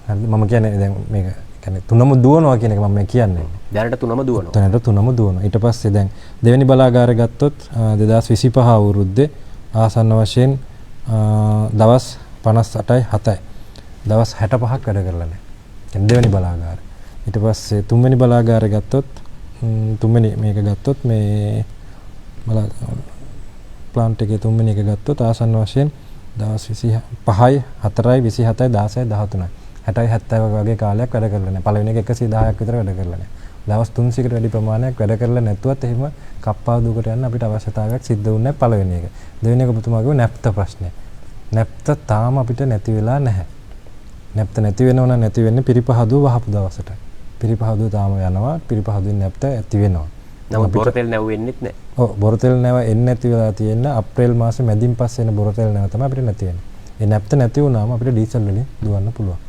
හරිද? මම කියන්නේ දැන් මේක කියන්නේ තුනම දුවනවා කියන එක මම කියන්නේ. දැනට තුනම දුවනවා. දැනට තුනම දුවනවා. ඊට පස්සේ දැන් දෙවෙනි බලාගාරය ගත්තොත් 2025 අවුරුද්දේ ආසන්න වශයෙන් දවස් 58යි 7යි. දවස් 65ක් වැඩ කරලා නැහැ. කියන්නේ දෙවෙනි බලාගාරය. ඊට පස්සේ තුන්වෙනි බලාගාරය ගත්තොත් තුන්වෙනි මේක ගත්තොත් මේ බලා ප්ලාන්ට් එකේ තුන්වෙනි එක ගත්තොත් ආසන්න වශයෙන් දවස් 25යි 4යි 27යි 16යි 13යි 60යි 70 වගේ කාලයක් වැඩ කරලා නැහැ. පළවෙනි එක 110ක් විතර වැඩ කරලා නැහැ. දවස් 300කට වැඩි ප්‍රමාණයක් වැඩ කරලා නැතුවත් එහෙම කප්පාදුවකට යන්න අපිට අවශ්‍යතාවයක් සිද්ධ වුණේ නැහැ පළවෙනි එක. දෙවෙනි එක ඔබතුමා කිව්ව නැප්ත ප්‍රශ්නේ. නැප්ත තාම අපිට නැති වෙලා නැහැ. නැප්ත නැති වෙනව නම් නැති වෙන්නේ පිරිපහදුව වහපු දවසට. පිරිපහදුව තාම යනවා. පිරිපහදුවෙන් නැප්ත ඇති වෙනවා. නමුත් බොරතෙල් නැව වෙන්නෙත් නැහැ. ඔව් බොරතෙල් නැව එන්නේ නැති වෙලා තියෙන අප්‍රේල් මාසේ මැදින් පස්සේ එන බොරතෙල් නැව තමයි අපිට නැති වෙන්නේ. ඒ නැප්ත නැති වුණාම අපිට ඩීසල් වලින් දුවන්න පුළුවන්.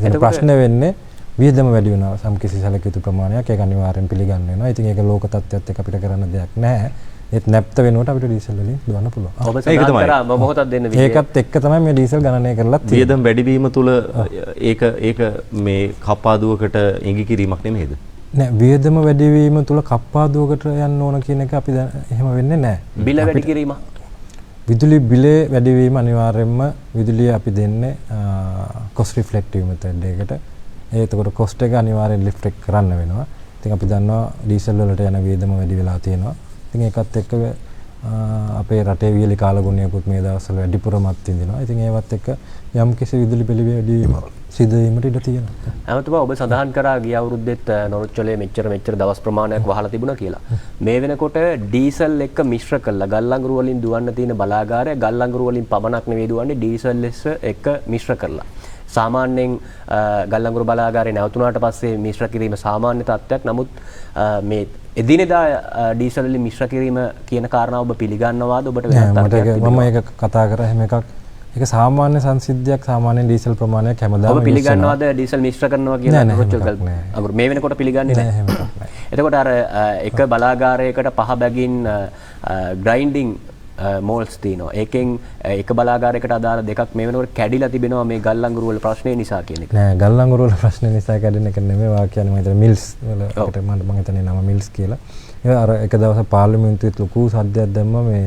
ඒක ප්‍රශ්නේ වෙන්නේ වියදම වැඩි වෙනවා සම්කිසි සැලකිය යුතු ප්‍රමාණයක්. ඒක අනිවාර්යෙන් පිළිගන්න වෙනවා. ඉතින් ඒක ලෝක තත්ත්වයක් එක්ක අපිට කරන්න දෙයක් නැහැ. ඒත් නැප්ත වෙනකොට අපිට ඩීසල් වලින් දුවන්න පුළුවන්. ඔබ සඳහන් කරා මොහොතක් දෙන්න විදිය. ඒකත් එක්ක තමයි මේ ඩීසල් ගණනය කරලා තියෙන්නේ. වියදම් වැඩිවීම තුළ ඒක මේ කප්පාදුවකට ඉඟි කිරීමක් නෙමෙයිද? නෑ වියදම වැඩිවීම තුළ කප්පාදුවකට යන්න ඕන කියන එක අපි එහෙම වෙන්නේ නැහැ. බිල වැඩි කිරීම. විදුලි බිලේ වැඩිවීම අනිවාර්යයෙන්ම විදුලිය අපි දෙන්නේ cost reflective method එකකට. ඒකට cost එක අනිවාර්යෙන් reflect කරන්න වෙනවා. ඉතින් අපි දන්නවා ඩීසල් වලට යන වියදම වැඩි වෙලා තියෙනවා. ඉතින් ඒකත් එක්ක අපේ රටේ වියලි කාලගුණයකුත් මේ දවස්වල වැඩිපුරමත් විඳිනවා. ඉතින් ඒවත් එක්ක යම් කිසි විදුලි බිල වැඩිවීම සිදු වීමට ඉඩ තියෙනවා. අමතුමා ඔබ සඳහන් කරා ගිය අවුරුද්දෙත් නොරොච්චලේ මෙච්චර දවස් ප්‍රමාණයක් වහලා තිබුණා කියලා. මේ වෙනකොට ඩීසල් එක්ක මිශ්‍ර කළා ගල්ලංගුරු වලින් දුවන්න තියෙන බලාගාරය ගල්ලංගුරු වලින් පමණක් නෙවෙයි දුවන්නේ ඩීසල් එක්ක මිශ්‍ර කරලා. සාමාන්‍යයෙන් ගල්ලංගුරු බලාගාරේ නැවතුනාට පස්සේ මිශ්‍ර කිරීම සාමාන්‍ය තත්ත්වයක්. නමුත් මේ එදිනෙදා ඩීසල් වලින් මිශ්‍ර කිරීම කියන කාරණාව ඔබ පිළිගන්නවාද? ඔබට මම ඒක කතා කරා එහෙම එකක්. ඒක සාමාන්‍ය සංසිද්ධියක්. සාමාන්‍ය ඩීසල් ප්‍රමාණයක් හැමදාම ඔබ පිළිගන්නවාද ඩීසල් මිශ්‍ර කරනවා කියලා? අගොර මේ වෙනකොට පිළිගන්නේ නැහැ. එතකොට අර එක බලාගාරයකට 5 බැගින් ග්‍රයින්ඩින් මෝල්ස් තියෙනවා. ඒකෙන් එක බලාගාරයකට අදාළ දෙකක් මේ වෙනකොට කැඩිලා තිබෙනවා මේ ගල්ලංගුරු වල ප්‍රශ්නේ නිසා කියන එක. නෑ ගල්ලංගුරු වල ප්‍රශ්නේ නිසා කැඩෙන එක නෙමෙයි. වා කියන්නේ මම හිතන්නේ මිල්ස් වලකට මම හිතන්නේ නම මිල්ස් කියලා. ඒ අර එක දවසක් පාර්ලිමේන්තුවේ ලොකු සද්දයක් දැම්මා මේ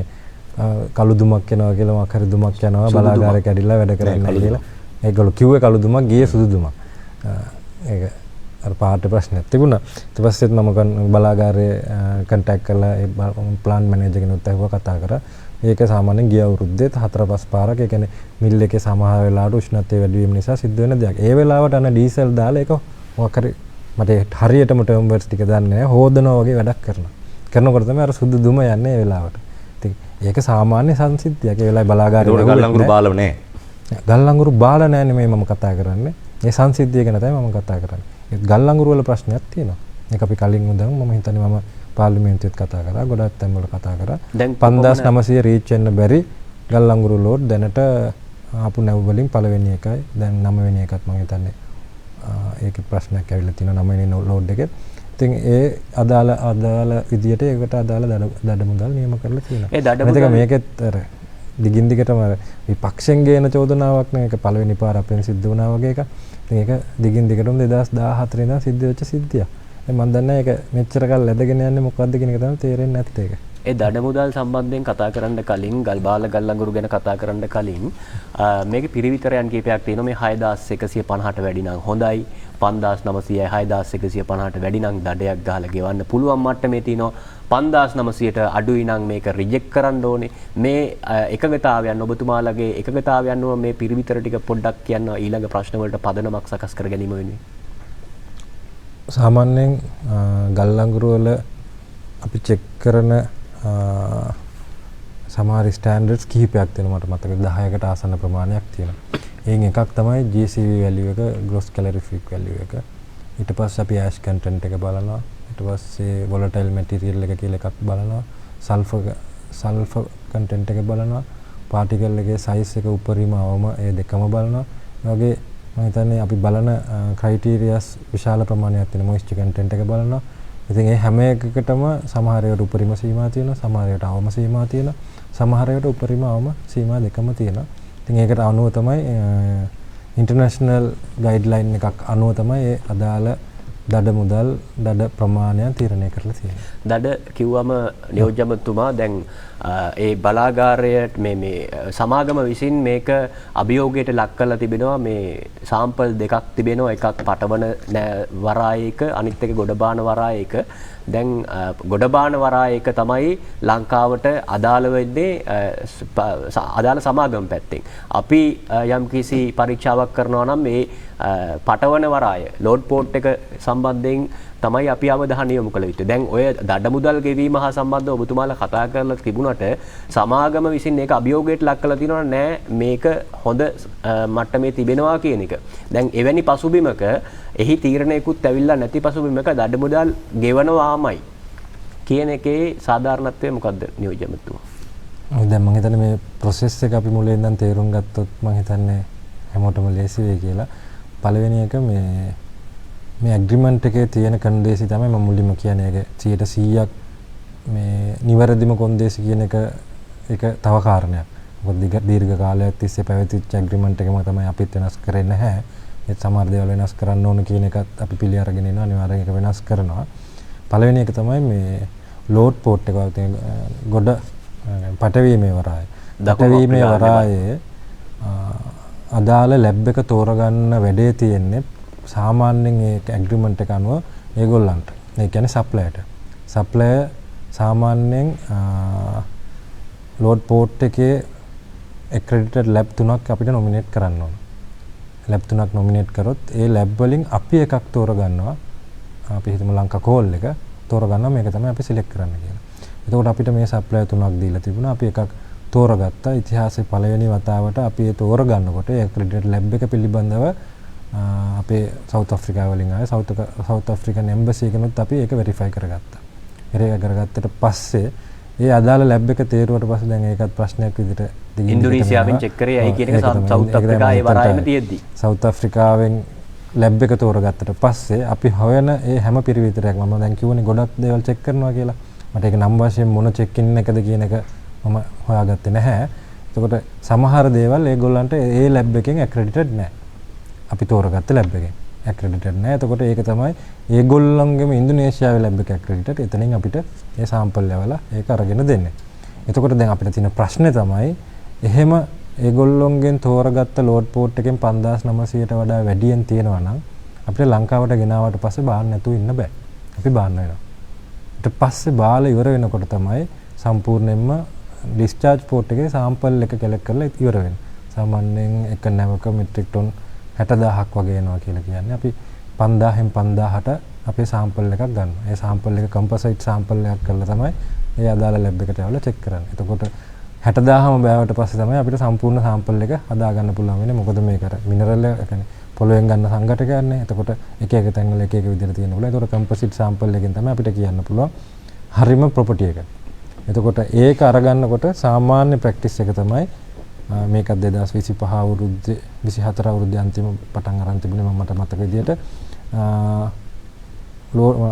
කළු දුමක් එනවා කියලා මොකක් හරි දුමක් යනවා බලාගාරය කැඩිලා වැඩ කරන්නේ කියලා. ඒගොල්ලෝ කිව්වේ කළු දුමක් ගියේ සුදු දුමක්. ඒක අර පාට ප්‍රශ්නයක් තිබුණා. ඊට පස්සෙත් මම බලාගාරයේ කන්ටැක්ට් කරලා ඒ ප්ලාන් මැනේජර් කෙනෙකුට ඇහුවා කතා කරා. ඒක සාමාන්‍යයෙන් ගිය අවුරුද්දේ 4-5 පාරක් ඒ කියන්නේ මිල් එකේ සමහර වෙලාවට උෂ්ණත්වය වැඩි වීම නිසා සිද්ධ වෙන දෙයක්. ඒ වෙලාවට අන ඩීසල් දාලා ඒක මොකක් හරි මට හරියටම ටර්ම් වර්ඩ්ස් ටික දන්නේ නැහැ. හොදනවා වගේ වැඩක් කරනවා. කරනකොට තමයි අර සුදු දුම යන්නේ ඒ වෙලාවට. ඉතින් ඒක සාමාන්‍ය සංසිද්ධියක්. ඒ වෙලාවේ බලාගාරේ ගල්ලංගුරු බාලව නැහැ. ගල්ලංගුරු බාල නැහැ නෙමෙයි මම කතා කරන්නේ. ඒ සංසිද්ධිය ගැන තමයි මම කතා කරන්නේ. ඒ ගල්ලංගුරු වල ප්‍රශ්නයක් තියෙනවා. ඒක අපි කලින් උදන් මම හිතන්නේ මම පාර්ලිමේන්තුවෙත් කතා කරා. ගොඩක් තැන්වල කතා කරා. 5900 රීච් වෙන්න බැරි ගල්ලංගුරු ලෝඩ් දැනට ආපු නැව් වලින් පළවෙනි එකයි දැන් 9 වෙනි එකත් මම හිතන්නේ ඒකේ ප්‍රශ්නයක් ඇවිල්ලා තියෙනවා 9 වෙනි ලෝඩ් එකේ. ඉතින් ඒ අදාළ විදියට ඒකට අදාළ දඩ මුදල් නියම කරලා තියෙනවා. ඒ දඩ මුදල් මේකෙත් අර දිගින් දිගටම විපක්ෂෙන් ගේන චෝදනාවක් නේ. ඒක පළවෙනි පාර අපෙන් සිද්ධ වුණා වගේ එකක්. ඉතින් ඒක දිගින් දිගටම 2014 ඉඳන් සිද්ධ වෙච්ච සිද්ධියක්. මම දන්නේ ඒක මෙච්චර කල් ඇදගෙන යන්නේ මොකද්ද කියන එක තමයි තේරෙන්නේ නැත්තේ ඒක. ඒ දඩ මුදල් සම්බන්ධයෙන් කතා කරන්න කලින් ගල්බාල ගල්ලංගුරු ගැන කතා කරන්න කලින් මේකේ පිරිවිතරයන් කීපයක් තියෙනවා. මේ 6150ට වැඩි නම් හොඳයි. 5900යි 6150ට වැඩි නම් දඩයක් ගහලා ගෙවන්න පුළුවන් මට්ටමේ තියෙනවා. 5900ට අඩුයි නම් මේක රිජෙක්ට් කරන්න ඕනේ. මේ එකගතාවයන් ඔබතුමාලගේ එකගතාවයන් වුණ මේ පිරිවිතර ටික පොඩ්ඩක් කියන්න ඊළඟ ප්‍රශ්න වලට පදනමක් සකස් කර ගැනීම වෙනුවෙන්. සාමාන්‍යයෙන් ගල්ලංගුරු වල අපි චෙක් කරන සමහර ස්ටෑන්ඩඩ්ස් කිහිපයක් තියෙනවා. මට මතක 10කට ආසන්න ප්‍රමාණයක් තියෙනවා. එයින් එකක් තමයි GCV value එක, gross calorific value එක. ඊට පස්සේ අපි ash content එක බලනවා. ඊට පස්සේ volatile material එක කියලා එකක් බලනවා. sulfur content එක බලනවා. particle එකේ size එක උපරිම අවම ඒ දෙකම බලනවා. ඒ වගේ මම හිතන්නේ අපි බලන ක්‍රයිටීරියාස් විශාල ප්‍රමාණයක් තියෙන මොයිස්චර් කන්ටෙන්ට් එක බලනවා. ඉතින් ඒ හැම එකකටම සමහර ඒවාට උපරිම සීමා තියෙනවා, සමහර ඒවාට අවම සීමා තියෙනවා, සමහර ඒවාට උපරිම අවම සීමා දෙකම තියෙනවා. ඉතින් ඒකට අනුව තමයි ඉන්ටර්නැෂනල් ගයිඩ්ලයින් එකක් අනුව තමයි ඒ අදාළ දඩ මුදල් දඩ ප්‍රමාණය තීරණය කරලා තියෙනවා. දඩ කිව්වම නියෝජ්‍යමතුමා දැන් ඒ බලාගාරයට මේ සමාගම විසින් මේක අභියෝගයට ලක් කරලා තිබෙනවා. මේ සාම්පල් දෙකක් තිබෙනවා. එකක් පටවන වරායක අනිත් එක ගොඩබාන වරායක. දැන් ගොඩබාන වරායක තමයි ලංකාවට අදාළ වෙන්නේ අදාළ සමාගම පැත්තෙන්. අපි යම්කිසි පරීක්ෂාවක් කරනවා නම් මේ පටවන වරාය ලෝඩ් පෝට් එක සම්බන්ධයෙන් තමයි අපි අවධානය යොමු කළ යුත්තේ. දැන් ඔය දඩ මුදල් ගෙවීම හා සම්බන්ධව ඔබතුමාලා කතා කරලා තිබුණාට සමාගම විසින් මේක අභියෝගයට ලක් කරලා තිනවා නෑ මේක හොඳ මට්ටමේ තිබෙනවා කියන එක. දැන් එවැනි පසුබිමක එහි තීරණයකුත් ඇවිල්ලා නැති පසුබිමක දඩ මුදල් ගෙවනවාමයි කියන එකේ සාධාරණත්වය මොකද්ද නියෝජ්‍යමතුමා? දැන් මම හිතන්නේ මේ process එක අපි මුලින් ඉඳන් තේරුම් ගත්තොත් මම හිතන්නේ හැමෝටම ලේසි වෙයි කියලා. පළවෙනි එක මේ ඇග්‍රීමන්ට් එකේ තියෙන කොන්දේසි තමයි මම මුලින්ම කියන්නේ. ඒක 100% මේ නිවැරදිම කොන්දේසි කියන එක තව කාරණයක්. මොකද දීර්ඝ කාලයක් තිස්සේ පැවතිච්ච ඇග්‍රීමන්ට් එකම තමයි අපිත් වෙනස් කරේ නැහැ. ඒ සමහර දේවල් වෙනස් කරන්න ඕන කියන එකත් අපි පිළි අරගෙන ඉනවා. අනිවාර්යෙන් ඒක වෙනස් කරනවා. පළවෙනි එක තමයි මේ ලෝඩ් පෝට් එක වගේ ගොඩ පටවීමේ වරාය. පටවීමේ වරායේ අදාළ ලැබ් එක තෝරගන්න වැඩේ තියෙන්නේ සාමාන්‍යයෙන් ඒ ඇග්‍රීමන්ට් එක අනුව ඒගොල්ලන්ට. ඒ කියන්නේ සප්ලයර්ට. සප්ලයර් සාමාන්‍යයෙන් ලෝඩ් පෝට් එකේ accredited lab 3ක් අපිට නොමිනේට් කරන්න ඕන. ලැබ් 3ක් නොමිනේට් කරොත් ඒ ලැබ් වලින් අපි එකක් තෝරගන්නවා. අපි හිතමු ලංකා කෝල් එක තෝරගන්නවා මේක තමයි අපි සිලෙක්ට් කරන්න කියලා. එතකොට අපිට මේ සප්ලයර් 3ක් දීලා තිබුණා. අපි එකක් තෝරගත්තා. ඉතිහාසයේ පළවෙනි වතාවට අපි ඒ තෝරගන්නකොට ඒ accredited lab එක පිළිබඳව අපේ සවුත් අප්‍රිකාව වලින් ආයේ සවුත් අප්‍රිකන් එම්බසි එකනොත් අපි ඒක වෙරිෆයි කරගත්තා. ඒක කරගත්තට පස්සේ ඒ අදාළ ලැබ් එක තේරුවට පස්සේ දැන් ඒකත් ප්‍රශ්නයක් විදිහට ඉන්දුනීසියාවෙන් චෙක් කරේ ඇයි කියන එක සවුත් අප්‍රිකාවේ වරායෙම තියෙද්දි සවුත් අප්‍රිකාවෙන් ලැබ් එක තෝරගත්තට පස්සේ අපි හොයන ඒ හැම පිරිවිතරයක් මම දැන් කිව්වනේ ගොඩක් දේවල් චෙක් කරනවා කියලා. මට ඒක නම් වශයෙන් මොන චෙක්කින් එකද කියන එක මම හොයාගත්තේ නැහැ. එතකොට සමහර දේවල් ඒගොල්ලන්ට ඒ ලැබ් එකෙන් ඇක්‍රෙඩිටඩ් නැහැ. අපි තෝරගත්ත ලැබ් එකෙන් ඇක්‍රෙඩිටඩ් නැහැ. එතකොට ඒක තමයි ඒගොල්ලන්ගේම ඉන්දුනීසියාවේ ලැබ් එක ඇක්‍රෙඩිටඩ්. එතනින් අපිට ඒ සාම්පල් ලැවලා ඒක අරගෙන දෙන්නේ. එතකොට දැන් අපිට තියෙන ප්‍රශ්නේ තමයි එහෙම ඒගොල්ලොන්ගෙන් තෝරගත්ත ලෝඩ් පෝට් එකෙන් 5900ට වඩා වැඩියෙන් තියෙනවා නම් අපිට ලංකාවට ගෙනාවට පස්සේ බාන්න නැතුව ඉන්න බෑ. අපි බාන්න වෙනවා. ඊට පස්සේ බාලා ඉවර වෙනකොට තමයි සම්පූර්ණයෙන්ම ඩිස්චාර්ජ් පෝට් එකේ සාම්පල් එක කලෙක්ට් කරලා ඉවර වෙන්නේ. සාමාන්‍යයෙන් එක නැවක මෙට්‍රික් ටොන් 60000ක් වගේ එනවා කියලා කියන්නේ. අපි 5000න් 5000ට අපේ සාම්පල් එකක් ගන්නවා. ඒ සාම්පල් එක කම්පොසයිට් සාම්පල් එකක් කරලා තමයි ඒ අදාළ ලැබ් එකට යවලා චෙක් කරන්නේ. එතකොට 60000ම බෑවට පස්සේ තමයි අපිට සම්පූර්ණ සාම්පල් එක හදා ගන්න පුළුවන් වෙන්නේ. මොකද මේක අර මිනරල් එක කියන්නේ පොළොවෙන් ගන්න සංඝටකයන්නේ. එතකොට එක එක තැන්වල එක එක විදිහට තියෙන පුළුවන්. එතකොට කම්පොසිට් සාම්පල් එකෙන් තමයි අපිට කියන්න පුළුවන් හරිම ප්‍රොපර්ටි එක. එතකොට ඒක අරගන්නකොට සාමාන්‍ය ප්‍රැක්ටිස් එක තමයි මේකත් 2025 අවුරුද්දේ 24 අවුරුද්දේ අන්තිම පටන් අරන් තිබුණේ මම මට මතක විදිහට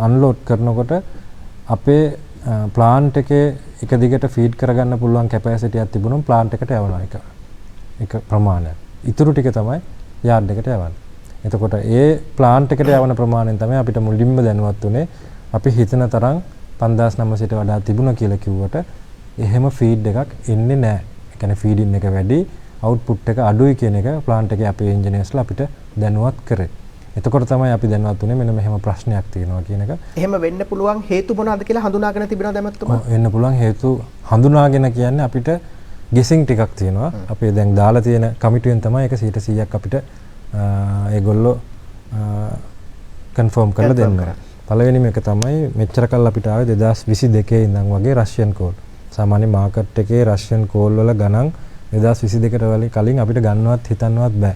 අන්ලෝඩ් කරනකොට අපේ ප්ලාන්ට් එකේ එක දිගට ෆීඩ් කරගන්න පුළුවන් කැපැසිටි එකක් තිබුණොත් ප්ලාන්ට් එකට යවනවා එක ප්‍රමාණයක්. ඊටු ටික තමයි යාඩ් එකට යවන්නේ. එතකොට ඒ ප්ලාන්ට් එකට යවන ප්‍රමාණයෙන් තමයි අපිට මුලින්ම දැනුවත් උනේ අපි හිතන තරම් 5900ට වඩා තිබුණා කියලා කිව්වට එහෙම ෆීඩ් එකක් එන්නේ නැහැ. ඒ කියන්නේ ෆීඩින් එක වැඩි, අවුට්පුට් එක අඩුයි කියන එක ප්ලාන්ට් එකේ අපේ ඉන්ජිනේර්ස්ලා අපිට දැනුවත් කරේ. එතකොට තමයි අපි දැනුවත් උනේ මෙන්න මෙහෙම ප්‍රශ්නයක් තියෙනවා කියන එක. එහෙම වෙන්න පුළුවන් හේතු මොනවාද කියලා හඳුනාගෙන තිබෙනවද එමත්තුමා? වෙන්න පුළුවන් හේතු හඳුනාගෙන කියන්නේ අපිට ගෙසින් ටිකක් තියෙනවා. අපි දැන් දාලා තියෙන කමිටුවෙන් තමයි ඒක 100%ක් අපිට ඒගොල්ලෝ කන්ෆර්ම් කරලා දෙන්නේ. පළවෙනිම එක තමයි මෙච්චර කල් අපිට ආවේ 2022 ඉඳන් වගේ රෂියන් කෝල්. සාමාන්‍ය මාකට් එකේ රෂියන් කෝල් වල ගණන් 2022ට වලින් කලින් අපිට ගන්නවත් හිතන්නවත් බෑ.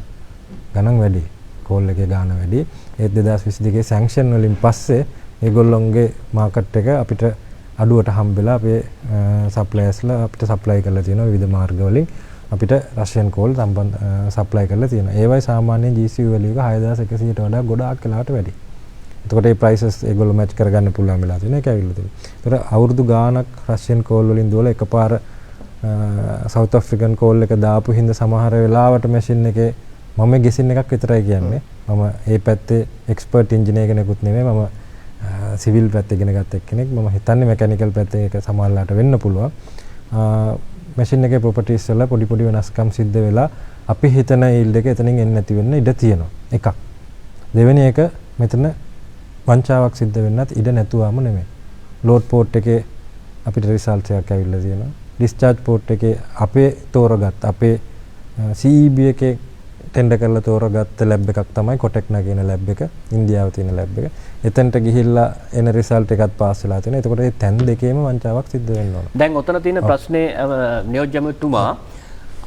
ගණන් වැඩි. කෝල් එකේ ගාන වැඩි. ඒත් 2022 සැන්ක්ෂන් වලින් පස්සේ ඒගොල්ලොන්ගේ මාකට් එක අපිට අඩුවට හම්බෙලා අපේ සප්ලයර්ස්ලා අපිට සප්ලයි කරලා තියෙනවා විවිධ මාර්ග වලින් අපිට රෂියන් කෝල් සප්ලයි කරලා තියෙනවා. ඒවයි සාමාන්‍ය GCU වැලියු එක 6100ට වඩා ගොඩාක් වෙලාවට වැඩි. එතකොට මේ ප්‍රයිසස් ඒගොල්ලෝ මැච් කරගන්න පුළුවන් වෙලා තියෙනවා. ඒක ඇවිල්ලා තියෙනවා. ඒතර අවුරුදු ගාණක් රෂියන් කෝල් වලින් දුවලා එකපාර සවුත් අප්‍රිකන් කෝල් එක දාපු හින්දා සමහර වෙලාවට මැෂින් එකේ මම මේ ගෙසින් එකක් විතරයි කියන්නේ. මම ඒ පැත්තේ එක්ස්පර්ට් ඉංජිනේර් කෙනෙකුත් නෙමෙයි. මම සිවිල් පැත්තේ ඉගෙන ගත්ත කෙනෙක්. මම හිතන්නේ මෙකැනිකල් පැත්තේ ඒක සමානලාට වෙන්න පුළුවන්. මැෂින් එකේ ප්‍රොපර්ටිස් වල පොඩි පොඩි වෙනස්කම් සිද්ධ වෙලා අපි හිතන yield එක එතනින් එන්නේ නැති වෙන්න ඉඩ තියෙනවා. එකක්. දෙවෙනි එක මෙතන වංචාවක් සිද්ධ වෙන්නත් ඉඩ නැතුවම නෙමෙයි. ලෝඩ් පෝට් එකේ අපිට රිසල්ට් එකක් ඇවිල්ලා තියෙනවා. ඩිස්චාර්ජ් පෝට් එකේ අපේ තෝරගත් අපේ CEB එකේ ටෙන්ඩර් කරලා තෝරගත්ත ලැබ් එකක් තමයි කොටෙක්නා කියන ලැබ් එක. ඉන්දියාවේ තියෙන ලැබ් එක. එතනට ගිහිල්ලා එන රිසල්ට් එකත් පාස් වෙලා තියෙනවා. එතකොට මේ තැන් දෙකේම වංචාවක් සිද්ධ වෙන්න ඕන. දැන් ඔතන තියෙන ප්‍රශ්නේ නියෝජ්‍යමතුමා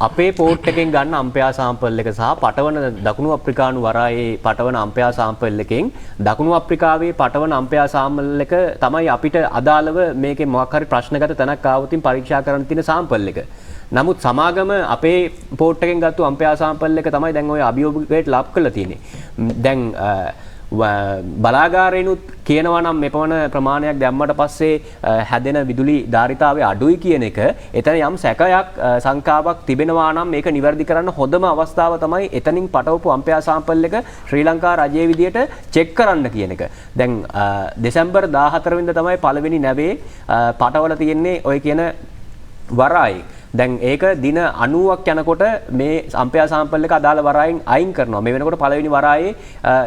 අපේ පෝට් එකෙන් ගන්න අම්පෙයාර් සාම්පල් එක සහ පටවන දකුණු අප්‍රිකානු වරායේ පටවන අම්පෙයාර් සාම්පල් එකෙන් දකුණු අප්‍රිකාවේ පටවන අම්පෙයාර් සාම්පල් එක තමයි අපිට අදාළව මේකේ මොකක් හරි ප්‍රශ්නගත තැනක් ආවොතින් පරීක්ෂා කරන්න තියෙන සාම්පල් එක. නමුත් සමාගම අපේ පෝට් එකෙන් ගත්ත අම්පෙයාර් සාම්පල් එක තමයි දැන් ඔය අභියෝගයට ලක් කරලා තියෙන්නේ. දැන් බලාගාරේනුත් කියනවා නම් මෙපමණ ප්‍රමාණයක් දැම්මට පස්සේ හැදෙන විදුලි ධාරිතාවය අඩුයි කියන එක එතන යම් සැකයක් සංකාවක් තිබෙනවා නම් මේක නිවැරදි කරන්න හොඳම අවස්ථාව තමයි එතනින් පටවපු අම්පෙයාර් සාම්පල් එක ශ්‍රී ලංකා රජයේ විදියට චෙක් කරන්න කියන එක. දැන් දෙසැම්බර් 14 වෙනිදා තමයි පළවෙනි නැවේ පටවල තියෙන්නේ ඔය කියන වරායේ. දැන් ඒක දින 90ක් යනකොට මේ අම්පෙයාර් සාම්පල් එක අදාළ වරායෙන් අයින් කරනවා. මේ වෙනකොට පළවෙනි වරායේ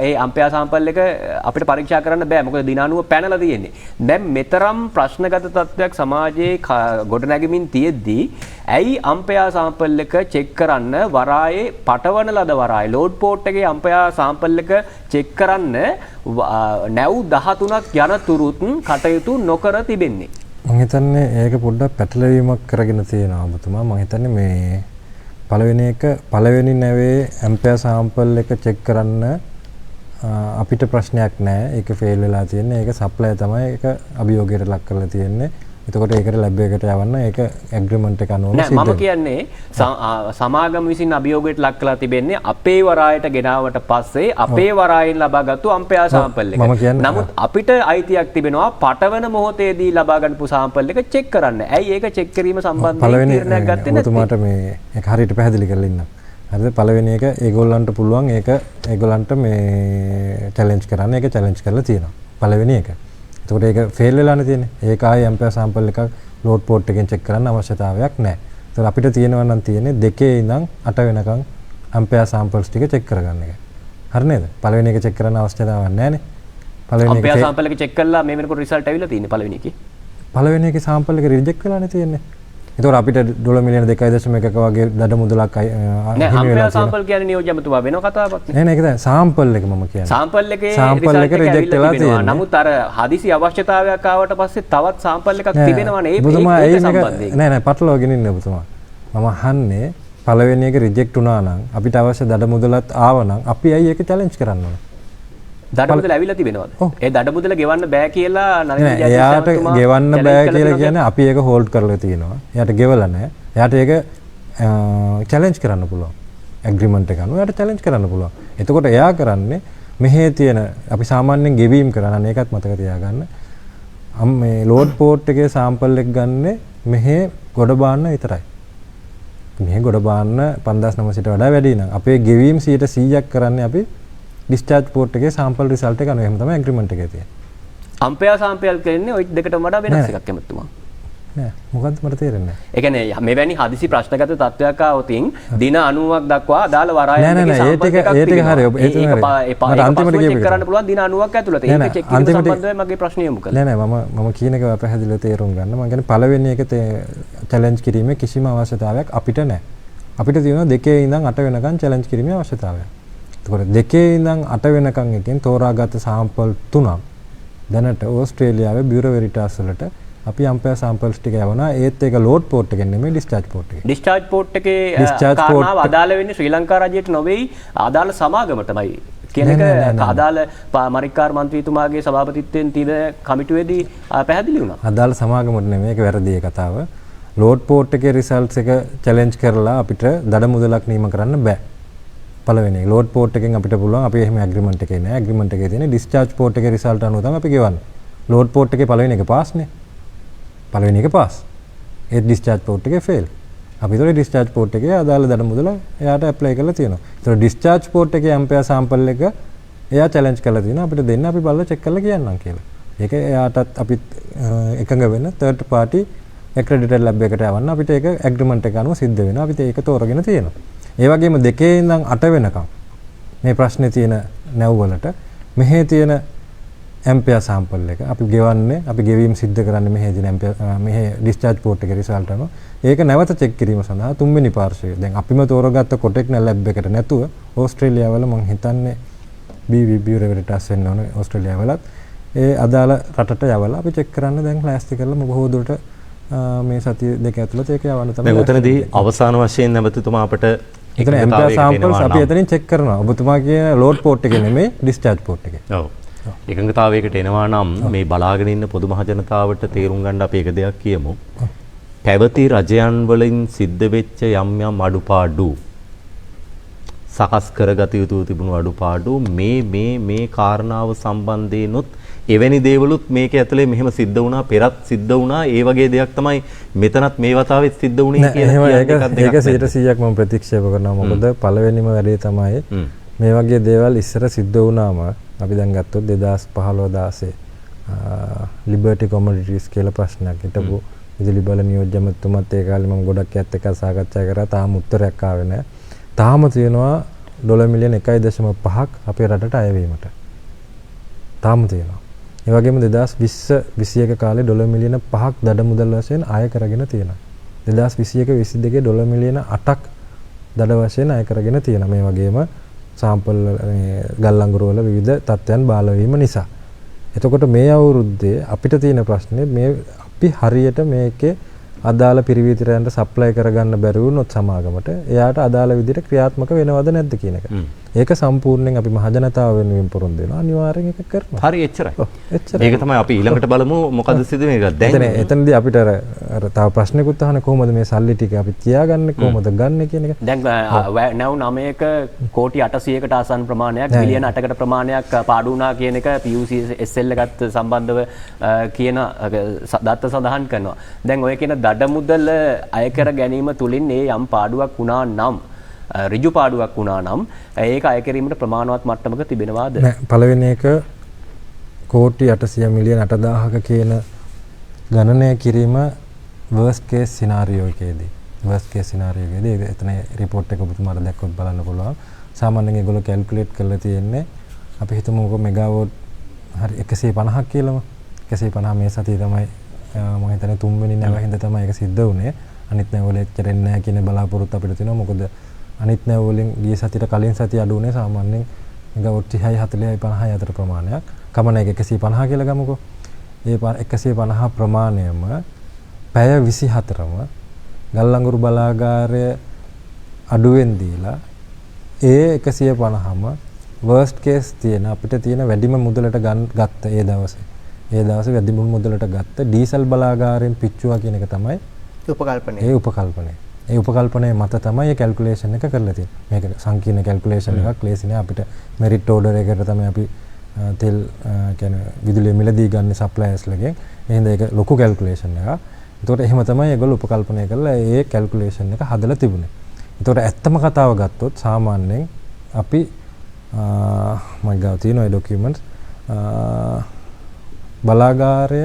ඒ අම්පෙයාර් සාම්පල් එක අපිට පරීක්ෂා කරන්න බෑ. මොකද දින 90 පැනලා තියෙන්නේ. දැන් මෙතරම් ප්‍රශ්නගත තත්ත්වයක් සමාජයේ ගොඩනැගෙමින් තියෙද්දී ඇයි අම්පෙයාර් සාම්පල් එක චෙක් කරන්න වරායේ පටවන ලද වරායේ ලෝඩ් පෝට් එකේ අම්පෙයාර් සාම්පල් එක චෙක් කරන්න නැව් 13ක් යනතුරුත් කටයුතු නොකර තිබෙන්නේ? මම හිතන්නේ ඒක පොඩ්ඩක් පැටලවීමක් කරගෙන තියෙනවා ඔබතුමා. මම හිතන්නේ මේ පළවෙනි නැවේ ඇම්පෙයාර් සාම්පල් එක චෙක් කරන්න අපිට ප්‍රශ්නයක් නැහැ. ඒක ෆේල් වෙලා තියෙන්නේ. ඒක සප්ලයි තමයි ඒක අභියෝගයට ලක් කරලා තියෙන්නේ. එතකොට ඒකට ලැබ් එකට යවන්න ඒක ඇග්‍රීමන්ට් එක අනුව සිද්ධ වෙනවා. මම කියන්නේ සමාගම විසින් අභියෝගයට ලක් කරලා තිබෙන්නේ අපේ වරායට ගෙනාවට පස්සේ අපේ වරායෙන් ලබාගත්තු අම්පෙයාර් සාම්පල් එක. නමුත් අපිට අයිතියක් තිබෙනවා පටවන මොහොතේදී ලබා ගන්නපු සාම්පල් එක චෙක් කරන්න. ඇයි ඒක චෙක් කිරීම සම්බන්ධයෙන් තීරණයක් ගත්තේ නැත්තේ? ඔබතුමාට මේ ඒක හරියට පැහැදිලි කරලා ඉන්නම්. හරිද? පළවෙනි එක ඒගොල්ලන්ට පුළුවන් ඒක ඒගොල්ලන්ට මේ චැලෙන්ජ් කරන්න. ඒක චැලෙන්ජ් කරලා තියෙනවා. පළවෙනි එක. එතකොට ඒක ෆේල් වෙලානේ තියෙන්නේ. ඒක ආයේ ඇම්පෙයාර් සාම්පල් එකක් ලෝඩ් පෝට් එකෙන් චෙක් කරන්න අවශ්‍යතාවයක් නැහැ. ඒතර අපිට තියෙනවා නම් තියෙන්නේ 2 ඉඳන් 8 වෙනකන් ඇම්පෙයාර් සාම්පල්ස් ටික චෙක් කරගන්න එක. හරි නේද? පළවෙනි එක චෙක් කරන්න අවශ්‍යතාවයක් නැහැ නේ. පළවෙනි එක ඇම්පෙයාර් සාම්පල් එක චෙක් කළා මේ වෙනකොට රිසල්ට් ඇවිල්ලා තියෙන්නේ පළවෙනි එකේ. පළවෙනි එකේ සාම්පල් එක රිජෙක්ට් වෙලානේ තියෙන්නේ. ඒතකොට අපිට ඩොලර් මිලියන 2.1ක වගේ දඩ මුදලක් නෑ අම්පෙයාර් සාම්පල් කියන්නේ නියෝජ්‍යමතුමා වෙන කතාවක් නේ. නෑ ඒක දැන් සාම්පල් එක මම කියන්නේ. සාම්පල් එකේ සාම්පල් එක රිජෙක්ට් වෙලා තියෙනවා. නමුත් අර හදිසි අවශ්‍යතාවයක් ආවට පස්සේ තවත් සාම්පල් එකක් තිබෙනවනේ ඒක සම්බන්ධයෙන්. නෑ පටලවාගෙන ඉන්න ඔබතුමා. මම අහන්නේ පළවෙනි එක රිජෙක්ට් වුණා නම් අපිට අවශ්‍ය දඩ මුදලත් ආවනම් අපි ඇයි ඒක චැලෙන්ජ් කරන්න ඕන? දඩ මුදල ඇවිල්ලා තිබෙනවද? ඒ දඩ මුදල ගෙවන්න බෑ කියලා නලින් එයාට ගෙවන්න බෑ කියලා කියන්නේ අපි ඒක හෝල්ඩ් කරලා තියෙනවා. එයාට ගෙවලා නැහැ. එයාට ඒක චැලෙන්ජ් කරන්න පුළුවන්. ඇග්‍රීමන්ට් එක අනුව එයාට චැලෙන්ජ් කරන්න පුළුවන්. එතකොට එයා කරන්නේ මෙහි තියෙන අපි සාමාන්‍යයෙන් ගෙවීම් කරන ඒකත් මතක තියාගන්න. මේ ලෝඩ් පෝට් එකේ සාම්පල් එක ගන්නෙ මෙහි ගොඩ බාන්න විතරයි. මෙහි ගොඩ බාන්න 5900ට වඩා වැඩි නම් අපේ ගෙවීම් 100% කරන්නේ අපි ඩිස්චාර්ජ් පෝට් එකේ සාම්පල් රිසල්ට් එක අනුව එහෙම තමයි ඇග්‍රීමන්ට් එකේ තියෙන්නේ. අම්පෙයාර් සාම්පල් කියන්නේ ওই දෙකටම වඩා වෙනස් එකක් එමතුමා. නෑ මොකද්ද මට තේරෙන්නේ නැහැ. ඒ කියන්නේ මෙවැනි හදිසි ප්‍රශ්නගත තත්ත්වයක් ආවොතින් දින 90ක් දක්වා අදාළ වරායන්ගේ සම්බන්ධ එකක් ඒ ටික හරි මට අන්තිමට චෙක් කරන්න පුළුවන් දින 90ක් ඇතුළත. ඒක චෙක් කිරීම සම්බන්ධව මගේ ප්‍රශ්නය යොමු කළා. නෑ මම කියන එක පැහැදිලිව තේරුම් ගන්න. මම කියන්නේ පළවෙනි එක චැලෙන්ජ් කිරීමේ කිසිම අවශ්‍යතාවයක් අපිට නැහැ. අපිට තියෙනවා 2 ඉඳන් 8 වෙනකන් චැලෙන්ජ් කිරීමේ අවශ්‍යතාවයක්. එතකොට 2 ඉඳන් 8 වෙනකන් එකෙන් තෝරාගත් සාම්පල් 3ක් දැනට ඕස්ට්‍රේලියාවේ බියුරෝ වෙරිටාස් වලට අපි අම්පෙයාර් සාම්පල්ස් ටික යවනවා. ඒත් ඒක ලෝඩ් පෝට් එකෙන් නෙමෙයි ඩිස්චාර්ජ් පෝට් එකේ. ඩිස්චාර්ජ් පෝට් එකේ කාරණාව අදාළ වෙන්නේ ශ්‍රී ලංකා රජයට නොවේයි අදාළ සමාගමටමයි කියන එක අදාළ මරික්කාර් මන්ත්‍රීතුමාගේ සභාපතිත්වයෙන් තියෙන කමිටුවේදී පැහැදිලි වුණා. අදාළ සමාගමට නෙමෙයි ඒක වැරදි කතාව. ලෝඩ් පෝට් එකේ රිසල්ට්ස් එක චැලෙන්ජ් කරලා අපිට දඩ මුදලක් නියම කරන්න බෑ. පළවෙනි ලෝඩ් පෝට් එකෙන් අපිට පුළුවන් අපි එහෙම ඇග්‍රීමන්ට් එකේ නෑ. ඇග්‍රීමන්ට් එකේ තියෙන ඩිස්චාර්ජ් පෝට් එකේ රිසල්ට් අනුව තමයි අපි ගෙවන්නේ. ලෝඩ් පෝට් එකේ පළවෙනි එක පාස් නේ. පළවෙනි එක පාස්. ඒ ඩිස්චාර්ජ් පෝට් එකේ ෆේල්. අපි ඒතකොට ඩිස්චාර්ජ් පෝට් එකේ අදාළ දඩ මුදල එයාට ඇප්ලයි කරලා තියෙනවා. ඒතකොට ඩිස්චාර්ජ් පෝට් එකේ ඇම්පියර් සැම්පල් එක එයා චැලෙන්ජ් කරලා තියෙනවා අපිට දෙන්න අපි බලලා චෙක් කරලා කියන්නම් කියලා. ඒක එයාටත් අපි එකඟ වෙන third party accredited lab එකට යවන්න අපිට ඒක ඇග්‍රීමන්ට් එක අනුව සිද්ධ වෙනවා. අපිට ඒක තෝරගෙන තියෙනවා. ඒ වගේම 2 ඉඳන් 8 වෙනකම් මේ ප්‍රශ්නේ තියෙන නැව් වලට මෙහි තියෙන ඇම්පියර් සැම්පල් එක අපි ගෙවන්නේ අපි ගෙවීම සිද්ධ කරන්නේ මෙහි තියෙන ඇම්පියර් මෙහි ඩිස්චාර්ජ් පෝට් එකේ රිසල්ට් අනුව ඒක නැවත චෙක් කිරීම සඳහා තුන්වෙනි පාර්ශ්වය. දැන් අපිම තෝරගත්ත කොටෙක්න ලැබ් එකට නැතුව ඕස්ට්‍රේලියාව වල මම හිතන්නේ BVB රෙවරිටස් වෙන්න ඕනේ ඕස්ට්‍රේලියාව වලත් ඒ අදාළ රටට යවලා අපි චෙක් කරන්න දැන් ලෑස්ති කරලා බොහෝ දුරට මේ සතිය දෙක ඇතුළත ඒක යවන්න තමයි. දැන් උතනදී අවසාන වශයෙන් නැවතුතුමා අපට ඒකනේ ඇම්පියර් සැම්පල්ස් අපි එතනින් චෙක් කරනවා. ඔබතුමා කියන ලෝඩ් පෝට් එකේ නෙමෙයි ඩිස්චාර්ජ් පෝට් එකේ. ඔව්. එකඟතාවයකට එනවා නම් මේ බලාගෙන ඉන්න පොදු මහ ජනතාවට තේරුම් ගන්න අපි එක දෙයක් කියමු. පැවති රජයන් වලින් සිද්ධ වෙච්ච යම් අඩුපාඩු සකස් කරගත යුතු තිබුණු අඩුපාඩු මේ කාරණාව සම්බන්ධයෙන්ුත් එවැනි දේවලුත් මේක ඇතුලේ මෙහෙම සිද්ධ වුණා පෙරත් සිද්ධ වුණා ඒ වගේ දෙයක් තමයි මෙතනත් මේ වතාවෙත් සිද්ධ වුණේ කියලා ඒක 100%ක් මම ප්‍රතික්ෂේප කරනවා. මොකද පළවෙනිම වැඩේ තමයි මේ වගේ දේවල් ඉස්සර සිද්ධ වුණාම අපි දැන් ගත්තොත් 2015 16 ලිබර්ටි කොමොඩිටිස් කියලා ප්‍රශ්නයක් හිටපු විදුලි බල නියෝජ්‍ය මැතිතුමත් ඒ කාලේ මම ගොඩක් ඇත්ත එක සාකච්ඡා කරා. තාම උත්තරයක් ආවේ නැහැ. තාම තියෙනවා ඩොලර් මිලියන 1.5ක් අපේ රටට අයවීමට. තාම තියෙනවා. ඒ වගේම 2020 21 කාලේ ඩොලර් මිලියන 5ක් දඩ මුදල් වශයෙන් අය කරගෙන තියෙනවා. 2021 22 ඩොලර් මිලියන 8ක් දඩ වශයෙන් අය කරගෙන තියෙනවා. මේ වගේම සාම්පල් ගල් අඟුරු වල විවිධ තත්ත්වයන් බාල වීම නිසා. එතකොට මේ අවුරුද්දේ අපිට තියෙන ප්‍රශ්නේ මේ අපි හරියට මේකේ අදාළ පිරිවීතරයන්ට සප්ලයි කරගන්න බැරි වුණොත් සමාගමට එයාට අදාළ විදිහට ක්‍රියාත්මක වෙනවද නැද්ද කියන එක. ඒක සම්පූර්ණයෙන් අපි මහ ජනතාව වෙනුවෙන් පොරොන්දු වෙනවා. අනිවාර්යෙන් ඒක කරනවා. හරි එච්චරයි. ඒක තමයි අපි ඊළඟට බලමු මොකද සිදු වෙන්නේ කියලා. දැන් එතනදී අපිට අර තව ප්‍රශ්නකුත් අහන්නේ කොහොමද මේ සල්ලි ටික අපි තියාගන්නේ කොහොමද ගන්න කියන එක. දැන් නැව් 9ක කෝටි 800කට ආසන්න ප්‍රමාණයක් බිලියන 8කට ප්‍රමාණයක් පාඩු වුණා කියන එක PUCSL එකත් සම්බන්ධව කියන දත්ත සඳහන් කරනවා. දැන් ඔය කියන දඩ මුදල අය කර ගැනීම තුලින් ඒ යම් පාඩුවක් වුණා නම් ඍජු පාඩුවක් වුණා නම් ඒක අය කිරීමට ප්‍රමාණවත් මට්ටමක තිබෙනවාද? නෑ පළවෙනි එක කෝටි 800 මිලියන 8000ක කියන ගණනය කිරීම worst case scenario එකේදී එතන report එක ඔබතුමාට දැක්කොත් බලන්න පුළුවන්. සාමාන්‍යයෙන් ඒගොල්ලෝ calculate කරලා තියෙන්නේ අපි හිතමුකෝ මෙගාවොට් හරි 150ක් කියලාම 150 මේ සතිය තමයි මම හිතන්නේ 3 වෙනි නැවහින්ද තමයි ඒක සිද්ධ වුණේ. අනිත් නැවවල එච්චර එන්නේ නැහැ කියන බලාපොරොත්තු අපිට තියෙනවා. මොකද අනිත් නැව වලින් ගිය සතියට කලින් සතිය අඩු වුණේ සාමාන්‍යයෙන් මෙගාවොට් 30යි 40යි 50යි අතර ප්‍රමාණයක්. කමන එක 150 කියලා ගමුකෝ. ඒ 150 ප්‍රමාණයම පැය 24ම ගල් අඟුරු බලාගාරය අඩුවෙන් දීලා ඒ 150ම worst case තියෙන අපිට තියෙන වැඩිම මුදලට ගත්ත ඒ දවසේ වැඩිම මුදලට ගත්ත ඩීසල් බලාගාරයෙන් පිච්චුවා කියන එක තමයි උපකල්පනය. ඒ උපකල්පනය මත තමයි මේ කැල්කියුලේෂන් එක කරලා තියෙන්නේ. මේක සංකීර්ණ කැල්කියුලේෂන් එකක් ලේසි නෑ අපිට මෙරිට් ඕඩර් එකකට තමයි අපි තෙල් කියන්නේ විදුලිය මිලදී ගන්න සප්ලයර්ස් ලගෙන්. එහෙනම් ඒක ලොකු කැල්කියුලේෂන් එකක්. ඒතකොට එහෙම තමයි ඒගොල්ලෝ උපකල්පනය කරලා ඒ කැල්කියුලේෂන් එක හදලා තිබුණේ. ඒතකොට ඇත්තම කතාව ගත්තොත් සාමාන්‍යයෙන් අපි මම ගාව තියෙන ඒ ડોකියුමන්ට්ස් බලාගාරය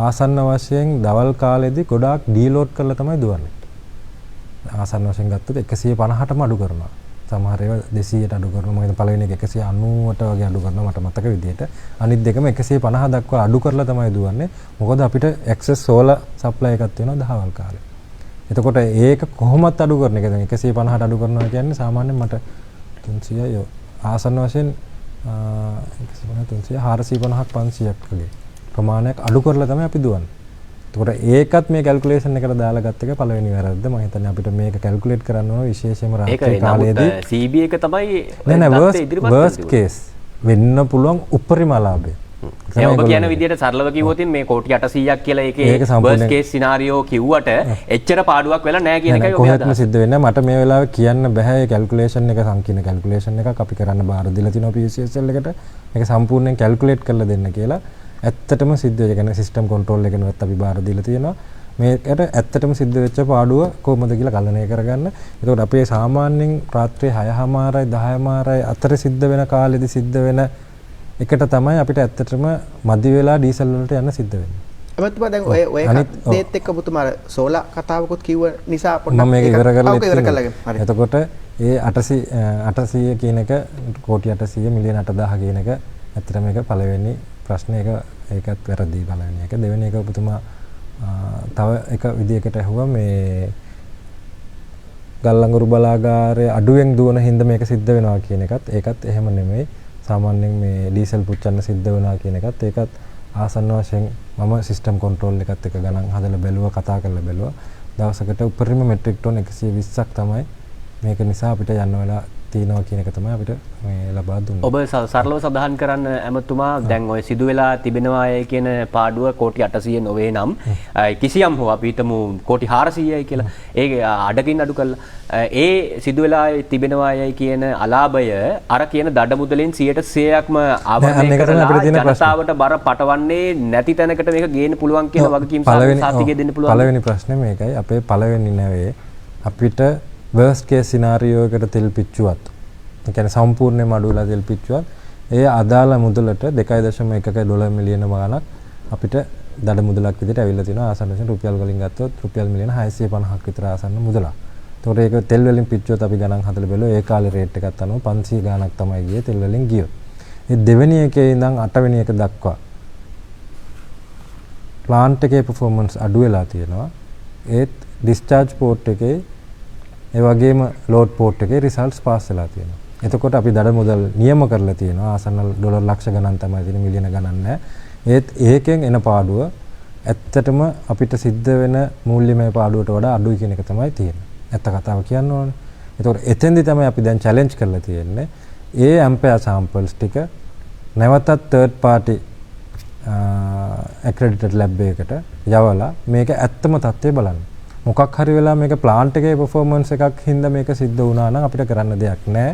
ආසන්න වශයෙන් දවල් කාලෙදී ගොඩාක් ඩීලෝඩ් කරලා තමයි දුවන්නේ. ආසන්න වශයෙන් ගත්තොත් 150ටම අඩු කරනවා. සමහර ඒවා 200ට අඩු කරනවා. මම හිතන්නේ පළවෙනි එක 190ට වගේ අඩු කරනවා මට මතක විදිහට. අනිත් දෙකම 150 දක්වා අඩු කරලා තමයි දුවන්නේ. මොකද අපිට ඇක්සස් සෝලර් සප්ලයි එකක් තියෙනවා දහවල් කාලේ. එතකොට ඒක කොහොමත් අඩු කරන එක දැන් 150ට අඩු කරනවා කියන්නේ සාමාන්‍යයෙන් මට 300යි ආසන්න වශයෙන් 450ක් 500ක් වගේ ප්‍රමාණයක් අඩු කරලා තමයි අපි දුවන්නේ. එතකොට ඒකත් මේ කැල්කියුලේෂන් එකට දාලා ගත්ත එක පළවෙනි වැරද්ද. මම හිතන්නේ අපිට මේක කැල්කියුලේට් කරන්න ඕන විශේෂයෙන්ම රාත්‍රී කාලයේදී. CB එක තමයි worst case වෙන්න පුළුවන් උපරිම ලාභය. ඔබ කියන විදිහට සරලව කිව්වොත් මේ කෝටි 800ක් කියලා ඒකේ worst case scenario කිව්වට එච්චර පාඩුවක් වෙලා නැහැ කියන එකයි ඔබ කොහෙත්ම සිද්ධ වෙන්නේ. මට මේ වෙලාවේ කියන්න බෑ මේ කැල්කියුලේෂන් එක සංකීර්ණ කැල්කියුලේෂන් එකක් අපි කරන්න බාර දීලා තිනවා PCSL එකට. මේක සම්පූර්ණයෙන් කැල්කියුලේට් කරලා දෙන්න කියලා. ඇත්තටම සිද්ධ වෙයි. කියන්නේ සිස්ටම් කන්ට්‍රෝල් එකනවත් අපි බාර දීලා තියෙනවා. මේකට ඇත්තටම සිද්ධ වෙච්ච පාඩුව කොහොමද කියලා කල්පනා කරගන්න. එතකොට අපේ සාමාන්‍යයෙන් රාත්‍රියේ 6:00මාරයි 10:00මාරයි අතර සිද්ධ වෙන කාලෙදි සිද්ධ වෙන එකට තමයි අපිට ඇත්තටම මදි වෙලා ඩීසල් වලට යන්න සිද්ධ වෙන්නේ. එමත්තුමා දැන් ඔය දේත් එක්ක ඔබතුමා සෝලා කතාවකුත් කිව්ව නිසා මම මේක ඉවර කරලා හරි. එතකොට ඒ 800 කියන එක කෝටි 800 මිලියන 8000 කියන එක ඇත්තටම මේක පළවෙනි ප්‍රශ්නේ ඒකත් වැරදි පළවෙනි එක. දෙවෙනි එක ඔබතුමා තව එක විදියකට ඇහුවා මේ ගල්ලංගුරු බලාගාරයේ අඩුවෙන් දුවන හින්දා මේක සිද්ධ වෙනවා කියන එකත් ඒකත් එහෙම නෙමෙයි. සාමාන්‍යයෙන් මේ ඩීසල් පුච්චන්න සිද්ධ වෙනවා කියන එකත් ඒකත් ආසන්න වශයෙන් මම සිස්ටම් කන්ට්‍රෝල් එකත් එක ගණන් හදලා බැලුවා කතා කරලා බැලුවා. දවසකට උපරිම මෙට්‍රික් ටොන් 120ක් තමයි මේක නිසා අපිට යන්න වෙලා තියෙනවා කියන එක තමයි අපිට මේ ලබා දුන්නේ. ඔබ සරලව සඳහන් කරන්න ඇමතුමා දැන් ඔය සිදු වෙලා තිබෙනවා කියන පාඩුව කෝටි 800 නොවේ නම් කිසියම් හෝ අපි හිතමු කෝටි 400යි කියලා. ඒක අඩකින් අඩු කළා. ඒ සිදු වෙලා තිබෙනවායි කියන අලාභය අර කියන දඩ මුදලෙන් 100%ක්ම ආවරණය කරලා ජනතාවට බර පටවන්නේ නැති තැනකට මේක ගේන්න පුළුවන් කියන වගකීම් සාතිකය දෙන්න පුළුවන්. පළවෙනි ප්‍රශ්නේ මේකයි. අපේ පළවෙනි නැවේ අපිට worst case scenario එකට තෙල් පිච්චුවත් ඒ කියන්නේ සම්පූර්ණයෙන්ම අඩු වෙලා තෙල් පිච්චුවත් ඒ අදාළ මුදලට 2.1 ඩොලර් මිලියන ගණනක් අපිට දඩ මුදලක් විදිහට ඇවිල්ලා තියෙනවා. ආසන්න වශයෙන් රුපියල් වලින් ගත්තොත් රුපියල් මිලියන 650ක් විතර ආසන්න මුදලක්. ඒතකොට ඒක තෙල් වලින් පිච්චුවත් අපි ගණන් හදලා බැලුවා ඒ කාලේ රේට් එකත් අනුව 500 ගණනක් තමයි ගියේ තෙල් වලින් ගියොත්. මේ දෙවෙනි එකේ ඉඳන් 8 වෙනි එක දක්වා plant එකේ performance අඩු වෙලා තියෙනවා. ඒත් discharge port එකේ ඒ වගේම ලෝඩ් පෝට් එකේ රිසල්ට්ස් පාස් වෙලා තියෙනවා. එතකොට අපි දඩ මුදල් නියම කරලා තියෙනවා. ආසන්න ඩොලර් ලක්ෂ ගණන් තමයි තියෙන මිලියන ගණන් නැහැ. ඒත් ඒකෙන් එන පාඩුව ඇත්තටම අපිට සිද්ධ වෙන මූල්‍යමය පාඩුවට වඩා අඩුයි කියන එක තමයි තියෙන්නේ. ඇත්ත කතාව කියන්න ඕනේ. එතකොට එතෙන්දි තමයි අපි දැන් චැලෙන්ජ් කරලා තියෙන්නේ. ඒ ඇම්පෙයාර් සැම්පල්ස් ටික නැවතත් තර්ඩ් පාර්ටි ඇක්‍රෙඩිටඩ් ලැබ් එකකට යවලා මේක ඇත්තම තත්ත්වය බලන්න. මොකක් හරි වෙලා මේක ප්ලාන්ට් එකේ performance එකක් හින්දා මේක සිද්ධ වුණා නම් අපිට කරන්න දෙයක් නැහැ.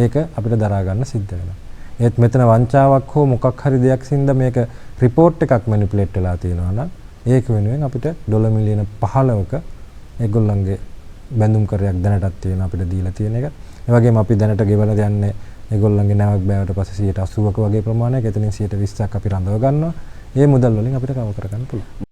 ඒක අපිට දරා ගන්න සිද්ධ වෙනවා. ඒත් මෙතන වංචාවක් හෝ මොකක් හරි දෙයක් හින්දා මේක report එකක් manipulate වෙලා තියෙනවා නම් ඒක වෙනුවෙන් අපිට ඩොලර් මිලියන 15ක ඒගොල්ලන්ගේ බැඳුම් කරයක් දැනටත් තියෙනවා අපිට දීලා තියෙන එක. ඒ වගේම අපි දැනට ගෙවලා යන්නේ ඒගොල්ලන්ගේ නැවක් බෑවට පස්සේ 80ක වගේ ප්‍රමාණයක්. එතනින් 20ක් අපි රඳව ගන්නවා. ඒ මුදල් වලින් අපිට කව කරගන්න පුළුවන්.